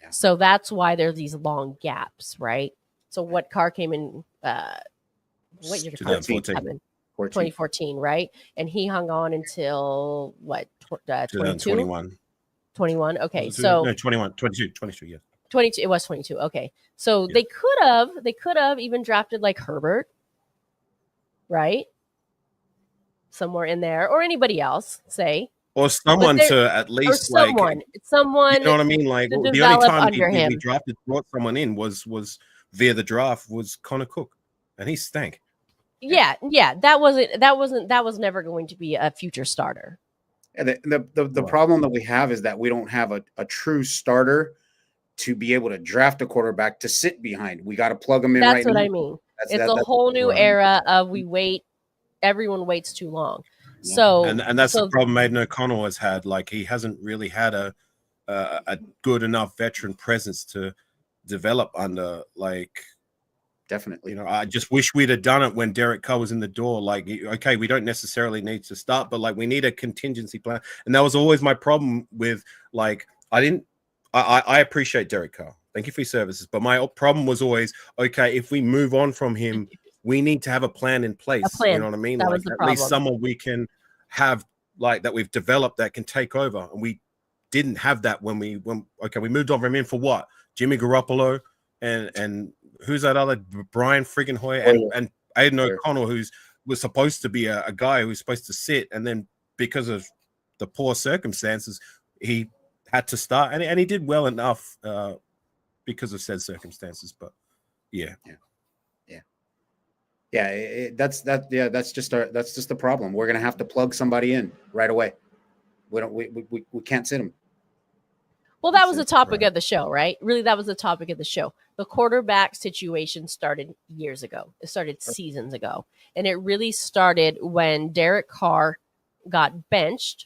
Yeah. So that's why there's these long gaps, right? So what Carr came in, what year did Carr come in? 2014, right? And he hung on until what, 22? 21. Okay. So no, 21, 22, yeah. 22. It was 22. Okay. So they could have even drafted like Herbert, right? Somewhere in there, or anybody else, say. Or someone to at least someone, you know what I mean? Like the only time we brought someone in was via the draft was Connor Cook, and he stank. Yeah. That was never going to be a future starter. And the problem that we have is that we don't have a true starter to be able to draft a quarterback to sit behind. We got to plug them in. That's what I mean. It's a whole new era of everyone waits too long. Yeah. So and that's the problem Aidan O'Connell has had. Like he hasn't really had a good enough veteran presence to develop under. Like definitely, you know, I just wish we'd have done it when Derek Carr was in the door. Like, okay, we don't necessarily need to start, but like we need a contingency plan. And that was always my problem with like I appreciate Derek Carr. Thank you for your services, but my problem was always okay. If we move on from him, we need to have a plan in place. You know what I mean? That like was the at problem. least someone we can have like that we've developed that can take over. And we didn't have that when we moved on from him for what? Jimmy Garoppolo and who's that other Brian friggin' Hoyer and Aidan O'Connell, was supposed to be a guy who was supposed to sit, and then because of the poor circumstances, he had to start, and he did well enough because of said circumstances. But that's just the problem. We're gonna have to plug somebody in right away. We can't sit them. Well, that was the topic of the show, right? Really, that was the topic of the show. The quarterback situation started years ago. It started seasons ago. And it really started when Derek Carr got benched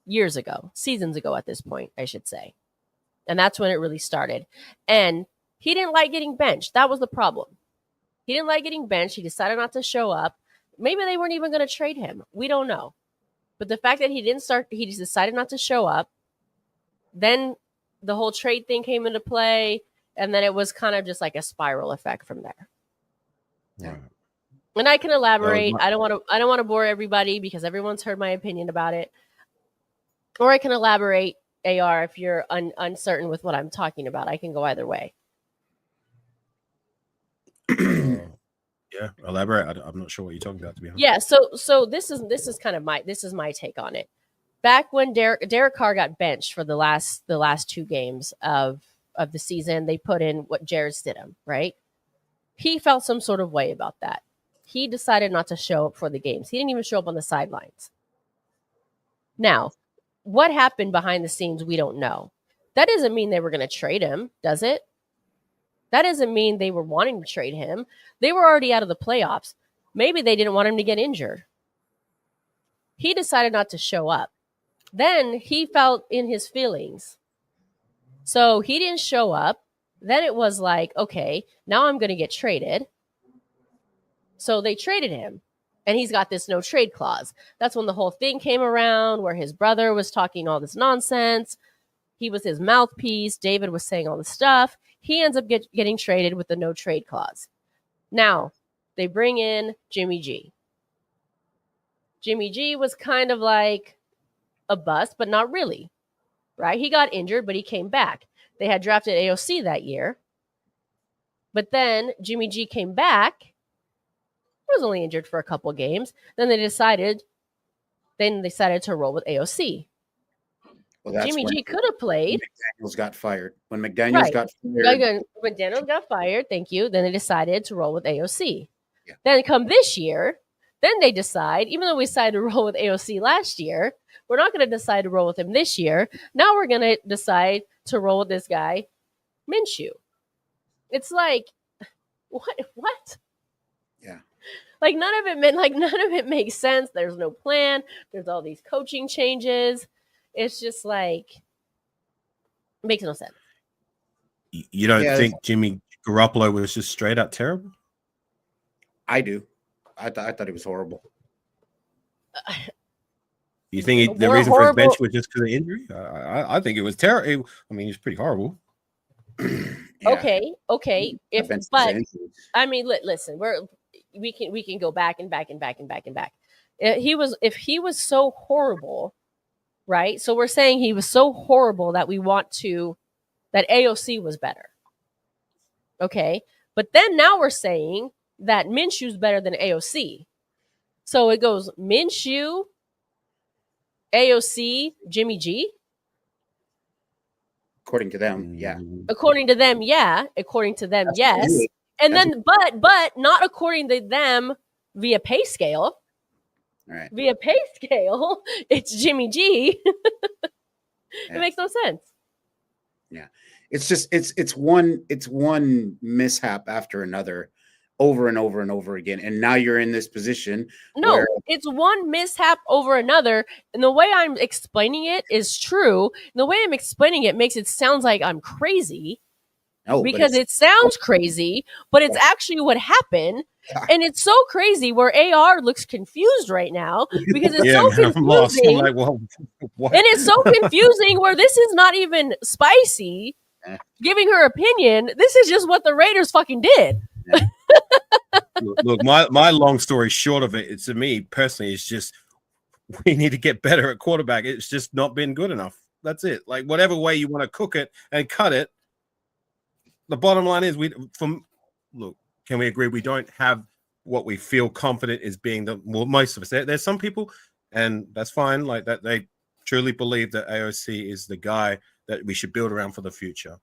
years ago, seasons ago at this point, I should say. And that's when it really started. And he didn't like getting benched. That was the problem. He didn't like getting benched. He decided not to show up. Maybe they weren't even going to trade him. We don't know. But the fact that he just decided not to show up. Then the whole trade thing came into play, and then it was kind of just like a spiral effect from there. Yeah. And I can elaborate. I don't want to bore everybody because everyone's heard my opinion about it. Or I can elaborate, AR, if you're uncertain with what I'm talking about. I can go either way. Yeah, elaborate. I'm not sure what you're talking about, to be honest. Yeah, so this is kind of my take on it. Back when Derek Carr got benched for the last 2 games of the season, they put in what Jarrett Stidham, right? He felt some sort of way about that. He decided not to show up for the games. He didn't even show up on the sidelines. Now, what happened behind the scenes, we don't know. That doesn't mean they were going to trade him, does it? That doesn't mean they were wanting to trade him. They were already out of the playoffs. Maybe they didn't want him to get injured. He decided not to show up. Then he felt in his feelings. So he didn't show up. Then it was like, okay, now I'm going to get traded. So they traded him. And he's got this no trade clause. That's when the whole thing came around where his brother was talking all this nonsense. He was his mouthpiece. David was saying all this stuff. He ends up getting traded with the no trade clause. Now, they bring in Jimmy G. Jimmy G was kind of like a bust, but not really, right? He got injured, but he came back. They had drafted AOC that year. But then Jimmy G came back. He was only injured for a couple of games. Then they decided to roll with AOC. Well, Jimmy G could have played. McDaniels got fired. When McDaniels got fired. When Daniels got fired, thank you. Then they decided to roll with AOC. Yeah. Then come this year, then they decide, even though we decided to roll with AOC last year, we're not going to decide to roll with him this year. Now we're going to decide to roll with this guy, Minshew. It's like, what? Yeah. Like none of it makes sense. There's no plan. There's all these coaching changes. It's just like, it makes no sense. You don't think Jimmy Garoppolo was just straight up terrible? I do. I thought he was horrible. You think the reason for his bench was just because of injury? I think it was terrible. I mean, he's pretty horrible. Okay. But I mean, listen, we can go back and back. If he was so horrible, right? So we're saying he was so horrible that that AOC was better. Okay, but then now we're saying that Minshew's better than AOC. So it goes Minshew, AOC, Jimmy G. According to them, yeah. According to them, yeah. According to them, yes. And then, but not according to them via pay scale. All right. Via pay scale, it's Jimmy G. It makes no sense. Yeah, it's just it's one mishap after another, over and over and over again, and now you're in this position. No, it's one mishap over another, and the way I'm explaining it is true. And the way I'm explaining it makes it sound like I'm crazy. No, because it sounds crazy, but it's actually what happened. And it's so crazy where AR looks confused right now because it's so confusing. I'm like, well, what? And it's so confusing where this is not even Spicy giving her opinion. This is just what the Raiders fucking did. Look, my long story short of it, to me personally, it's just we need to get better at quarterback. It's just not been good enough. That's it. Like whatever way you want to cook it and cut it. The bottom line is can we agree we don't have what we feel confident is being most of us. There's some people, and that's fine, like that they truly believe that AOC is the guy that we should build around for the future.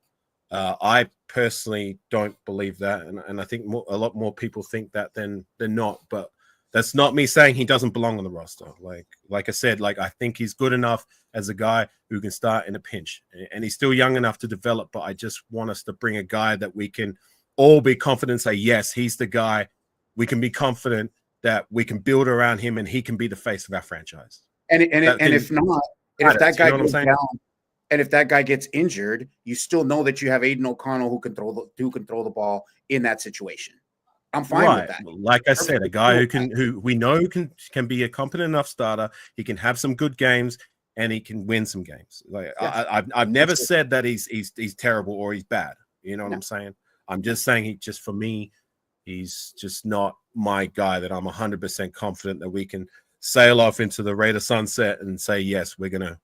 I personally don't believe that, and I think a lot more people think that than not. But that's not me saying he doesn't belong on the roster. Like I said, I think he's good enough as a guy who can start in a pinch, and he's still young enough to develop. But I just want us to bring a guy that we can all be confident, say yes, he's the guy. We can be confident that we can build around him, and he can be the face of our franchise. And if not, if that guy goes down, and if that guy gets injured, you still know that you have Aiden O'Connell who can throw the ball in that situation. I'm fine with that. Like I said, a guy who we know can be a competent enough starter. He can have some good games and he can win some games. I've never said that he's terrible or he's bad. You know what I'm saying? I'm just saying for me, he's just not my guy that I'm 100% confident that we can sail off into the Raider sunset and say, yes, we're gonna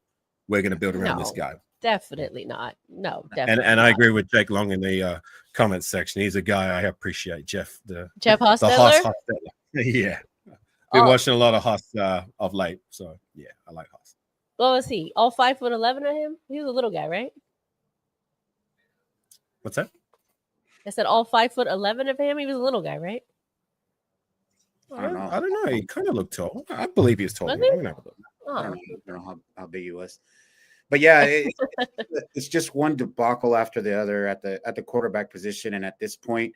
build around this guy. Definitely not. No, definitely. And I agree with Jake Long in the comments section. He's a guy I appreciate, Jeff. Jeff Hostetler? The Hoss. Yeah. Been watching a lot of Hoss of late. So yeah, I like Hoss. What was he? All 5'11" of him? He was a little guy, right? What's that? I said all 5'11" of him. He was a little guy, right? I don't know. I don't know. He kind of looked tall. I believe he was tall. I don't know how big he was. But yeah, it's just one debacle after the other at the quarterback position. And at this point,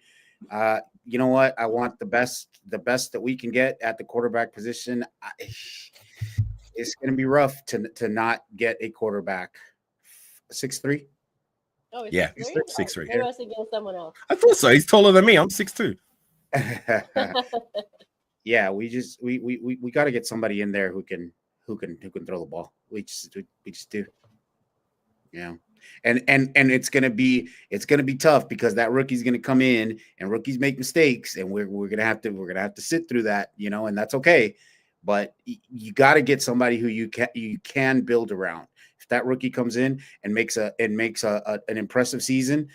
you know what? I want the best that we can get at the quarterback position. It's going to be rough to not get a quarterback. 6'3". Oh, yeah, 6'3". Maybe I was against someone else. I thought so. He's taller than me. I'm 6'2". Yeah, we got to get somebody in there who can throw the ball. We just do. Yeah. And it's gonna be tough because that rookie's gonna come in and rookies make mistakes, and we're gonna have to sit through that, and that's okay. But you got to get somebody who you can build around. If that rookie comes in and makes an impressive season,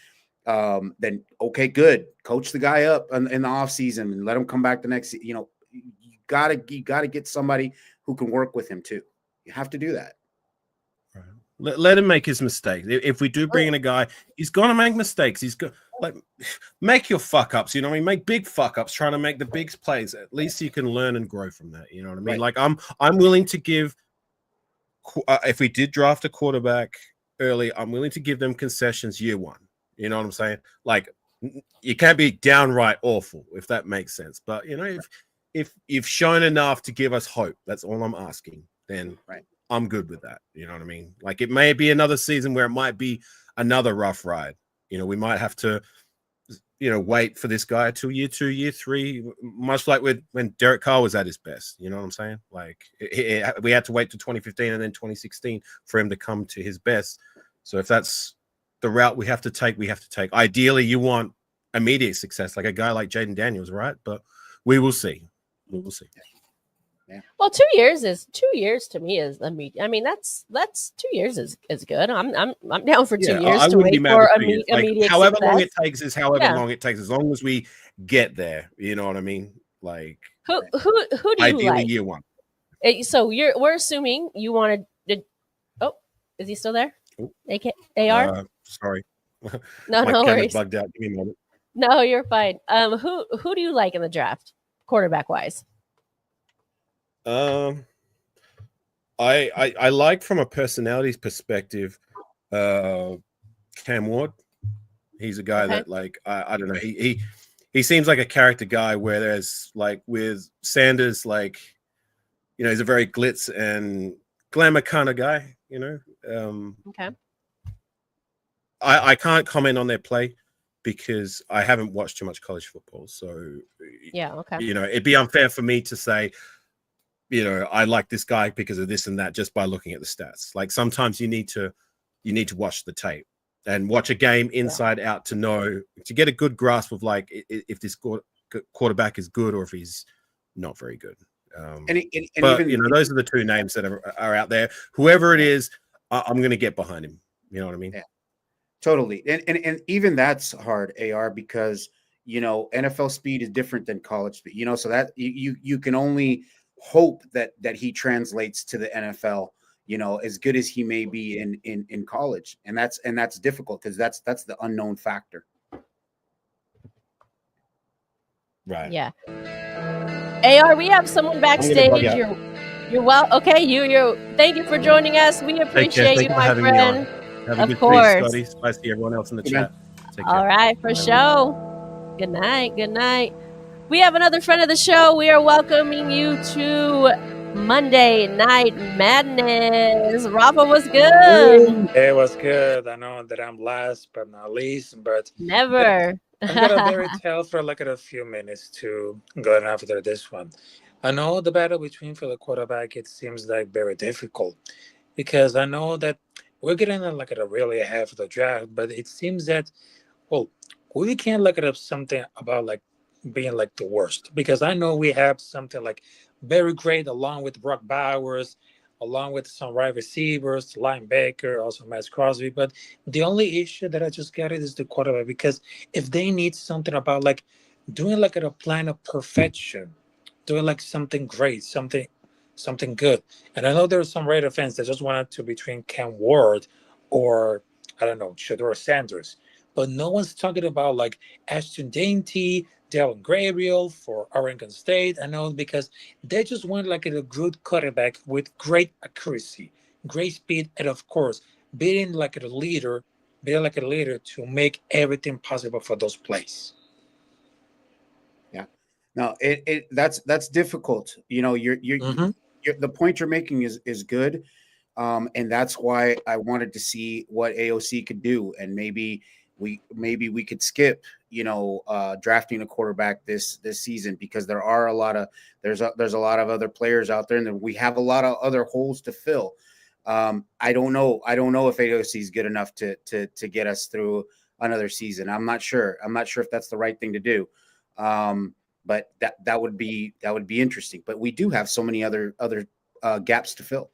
then okay, good. Coach the guy up in the offseason and let him come back the next. You gotta get somebody who can work with him too. You have to do that. Let him make his mistakes. If we do bring in a guy, he's gonna make mistakes. He's got make your fuck ups. You know what I mean? Make big fuck ups. Trying to make the big plays. At least you can learn and grow from that. You know what I mean? Right. I'm willing to give. If we did draft a quarterback early, I'm willing to give them concessions year one. You know what I'm saying? You can't be downright awful if that makes sense. But if you've shown enough to give us hope, that's all I'm asking. Then I'm good with that. You know what I mean? It may be another season where it might be another rough ride, You know, we might have to, you know, wait for this guy till year 2, year 3, much like when Derek Carr was at his best. You know what I'm saying? Like we had to wait till 2015 and then 2016 for him to come to his best. So if that's the route we have to take, we have to take. Ideally, you want immediate success, like a guy like Jaden Daniels, right? But we will see. We will see. Yeah. Well, 2 years to me is immediate. I mean, that's 2 years is good. I'm down for 2 years I to wouldn't be wait mad for with 2 years. Like, immediate however success. long it takes is however Yeah. long it takes, as long as we get there. You know what I mean? Like, Who do you ideally like? year 1. So we're assuming you wanted to. Oh, is he still there? Oh. AR? Sorry. No, My no camera worries. bugged out. Give me a moment. No, you're fine. Who do you like in the draft, quarterback wise? I like, from a personalities perspective, Cam Ward. He's a guy that, like, I don't know. He seems like a character guy, where there's, like, with Sanders, like, you know, he's a very glitz and glamour kind of guy, you know. Okay. I can't comment on their play because I haven't watched too much college football. So, yeah, okay. You know, it'd be unfair for me to say, you know, I like this guy because of this and that just by looking at the stats. Like, sometimes you need to watch the tape and watch a game inside out to get a good grasp of, like, if this quarterback is good or if he's not very good. But even, you know, those are the 2 names that are out there. Whoever it is, I'm going to get behind him. You know what I mean? Yeah, totally. And even that's hard, AR, because, you know, NFL speed is different than college speed, you know, so that you can only hope that he translates to the NFL, you know, as good as he may be in college. And that's difficult because that's the unknown factor. Right. Yeah. AR, we have someone backstage. You're well. Okay, you. Thank you for joining us. We appreciate you, my friend. Have a of good course. day, Scotty. I see everyone else in the chat. All right, for show. Good night. Good night. We have another friend of the show. We are welcoming you to Monday Night Madness. Rafa, what's good? Hey, what's good? I know that I'm last but not least, but never. I'm gonna very tell for like a few minutes to go after this one. I know the battle between for the quarterback, it seems like very difficult because I know that we're getting like at a really half of the draft, but it seems that, well, we can't look at something about like being like the worst, because I know we have something like very great along with Brock Bowers, along with some wide receivers, linebacker, also Matt Crosby. But the only issue that I just got is the quarterback, because if they need something about like doing like a plan of perfection, doing like something great, something good. And I know there's some Raider fans that just wanted to between Cam Ward or, I don't know, Shedeur Sanders. But no one's talking about like Ashton Dainty, Dylan Gabriel for Oregon State. I know, because they just want like a good quarterback with great accuracy, great speed, and of course, being like a leader to make everything possible for those plays. Yeah, no, that's difficult. You know, you're the point you're making is good, and that's why I wanted to see what AOC could do, and maybe we could skip, you know, drafting a quarterback this season, because there's a lot of other players out there, and then we have a lot of other holes to fill. I don't know if AOC is good enough to get us through another season. I'm not sure if that's the right thing to do. But that would be interesting. But we do have so many other gaps to fill.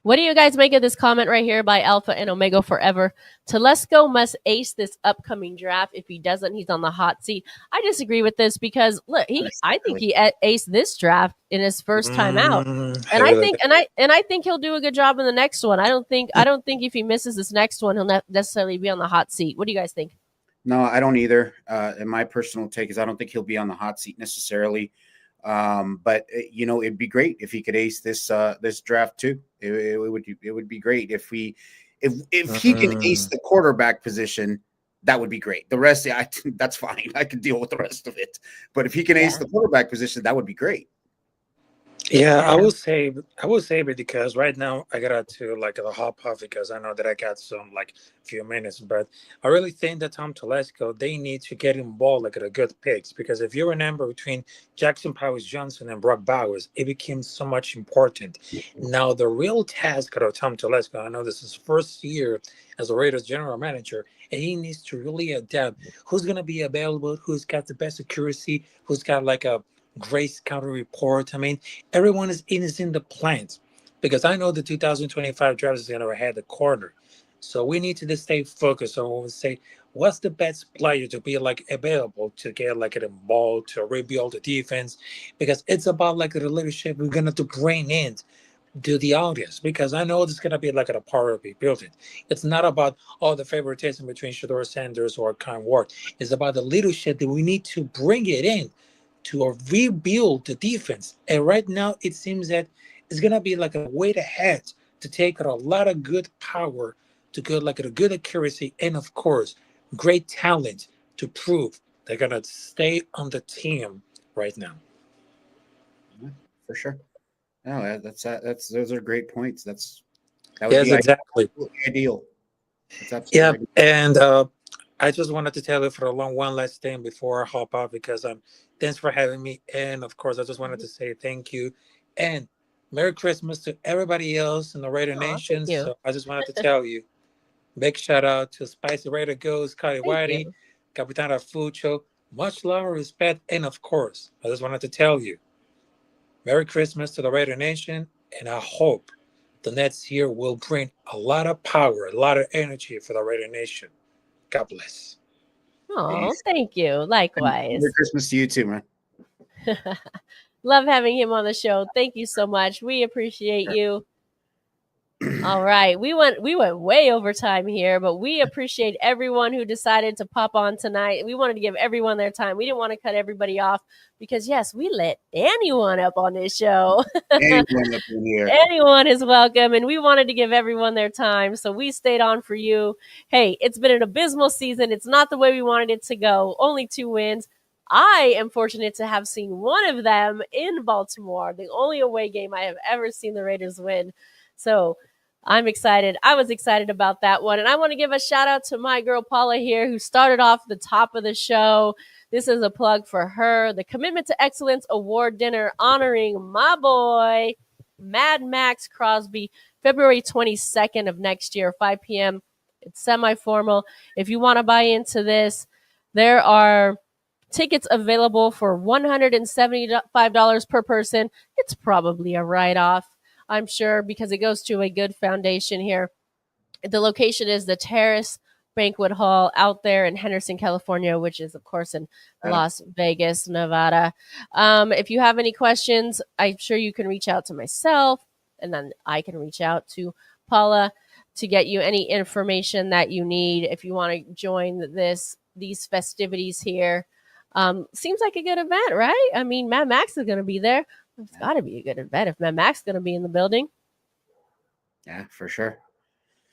What do you guys make of this comment right here by Alpha and Omega Forever? Telesco must ace this upcoming draft. If he doesn't, he's on the hot seat. I disagree with this, because look, I think he aced this draft in his first time out, and I think he'll do a good job in the next one. I don't think if he misses this next one, he'll not necessarily be on the hot seat. What do you guys think? No, I don't either. And my personal take is I don't think he'll be on the hot seat necessarily. But you know, it'd be great if he could ace this draft too. It would be great if he can ace the quarterback position. That would be great. The rest, that's fine. I can deal with the rest of it. But if he can ace the quarterback position, that would be great. Yeah, Yeah. I will say it because right now I got to like the hop off because I know that I got some like few minutes, but I really think that Tom Telesco they need to get involved like at a good picks because if you remember between Jackson Powers Johnson and Brock Bowers, it became so much important. Now the real task of Tom Telesco, I know this is his first year as a Raiders general manager, and he needs to really adapt. Who's gonna be available? Who's got the best accuracy? Who's got like a great scouting report? I mean everyone is in the plans because I know the 2025 draft is going to head the corner. So we need to just stay focused on what we say. What's the best player to be like available to get like a ball to rebuild the defense? Because it's about like the leadership we're gonna to bring in to the audience. Because I know it's gonna be like a part of rebuilding. It's not about all the favoritism between Shador Sanders or Kyle Ward. It's about the leadership that we need to bring it in to rebuild the defense. And right now, it seems that it's gonna be like a way ahead to take out a lot of good power, to good like a good accuracy, and of course, great talent to prove they're gonna stay on the team right now. Yeah, for sure. No, that's those are great points. That would Yes, be exactly. ideal. That's Yeah, absolutely and I just wanted to tell you for a long one last thing before I hop off because thanks for having me, and of course I just wanted to say thank you and Merry Christmas to everybody else in the Raider Aw, thank Nation. you. So I just wanted to tell you, big shout out to Spicy Raider Ghost, Scotty Thank Whitey, you. Capitana Fucho, much love and respect, and of course I just wanted to tell you, Merry Christmas to the Raider Nation, and I hope the next year will bring a lot of power, a lot of energy for the Raider Nation. God bless. Oh, nice. thank you. Merry Likewise. Christmas to you too, man. Love having him on the show. Thank you so much. We appreciate you. All right. We went way over time here, but we appreciate everyone who decided to pop on tonight. We wanted to give everyone their time. We didn't want to cut everybody off because yes, we let anyone up on this show. Anyone up in here. Anyone is welcome, and we wanted to give everyone their time, so we stayed on for you. Hey, it's been an abysmal season. It's not the way we wanted it to go. Only 2 wins. I am fortunate to have seen one of them in Baltimore, the only away game I have ever seen the Raiders win. So I'm excited. I was excited about that one. And I want to give a shout out to my girl Paula here, who started off the top of the show. This is a plug for her. The Commitment to Excellence Award Dinner honoring my boy, Mad Max Crosby, February 22nd of next year, 5 p.m. It's semi-formal. If you want to buy into this, there are tickets available for $175 per person. It's probably a write-off, I'm sure, because it goes to a good foundation here. The location is the Terrace Banquet Hall out there in Henderson, California, which is, of course, in Las Vegas, Nevada. If you have any questions, I'm sure you can reach out to myself, and then I can reach out to Paula to get you any information that you need if you want to join these festivities here. Seems like a good event, right? I mean, Mad Max is going to be there. It's got to be a good event if Mad Max is going to be in the building. Yeah, for sure.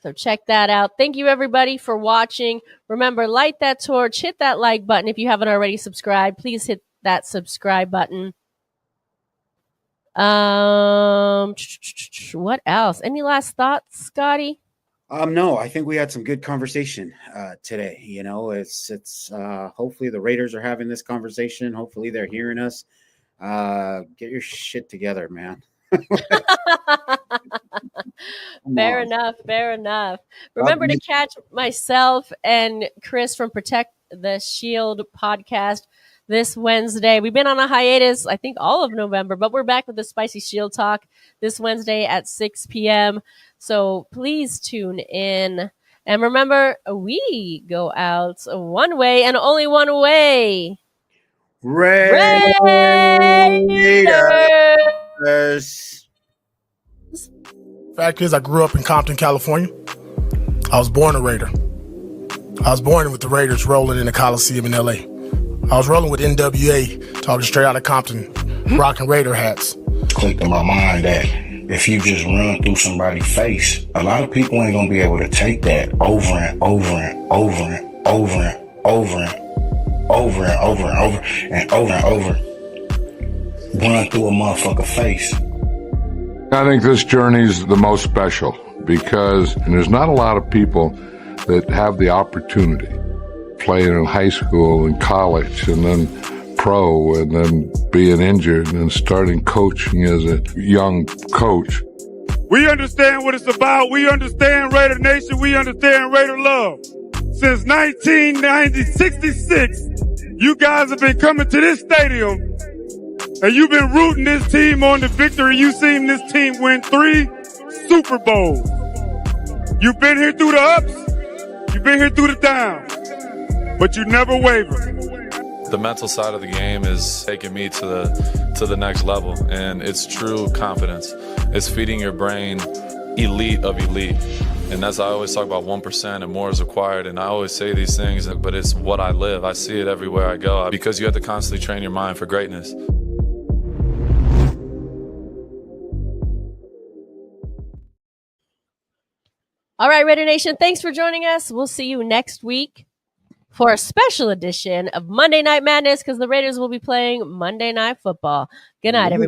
So check that out. Thank you, everybody, for watching. Remember, light that torch, hit that like button. If you haven't already subscribed, please hit that subscribe button. What else? Any last thoughts, Scotty? No, I think we had some good conversation today. You know, it's hopefully the Raiders are having this conversation. Hopefully they're hearing us. Get your shit together, man. Fair enough. Remember to catch myself and Chris from Protect the Shield podcast this Wednesday. We've been on a hiatus, I think all of November, but we're back with the Spicy Shield Talk this Wednesday at 6 p.m. So please tune in. And remember, we go out one way and only one way. Raiders. Fact is, I grew up in Compton, California. I was born a Raider. I was born with the Raiders rolling in the Coliseum in LA. I was rolling with NWA, talking straight out of Compton, rocking Raider hats. Clicked in my mind that if you just run through somebody's face, a lot of people ain't gonna be able to take that over and over and over and over and over and over and over and over and over and over. Run through a motherfucker's face. I think this journey is the most special because there's not a lot of people that have the opportunity playing in high school and college and then pro and then being injured and then starting coaching as a young coach. We understand what it's about. We understand Raider Nation. We understand Raider love. Since 1966, you guys have been coming to this stadium and you've been rooting this team on to victory. You've seen this team win 3 Super Bowls. You've been here through the ups. You've been here through the downs. But you never waver. The mental side of the game is taking me to the next level, and it's true confidence. It's feeding your brain elite of elite. And as I always talk about 1% and more is required, and I always say these things, but it's what I live. I see it everywhere I go because you have to constantly train your mind for greatness. All right, Raider Nation, thanks for joining us. We'll see you next week for a special edition of Monday Night Madness because the Raiders will be playing Monday Night Football. Good night, everybody.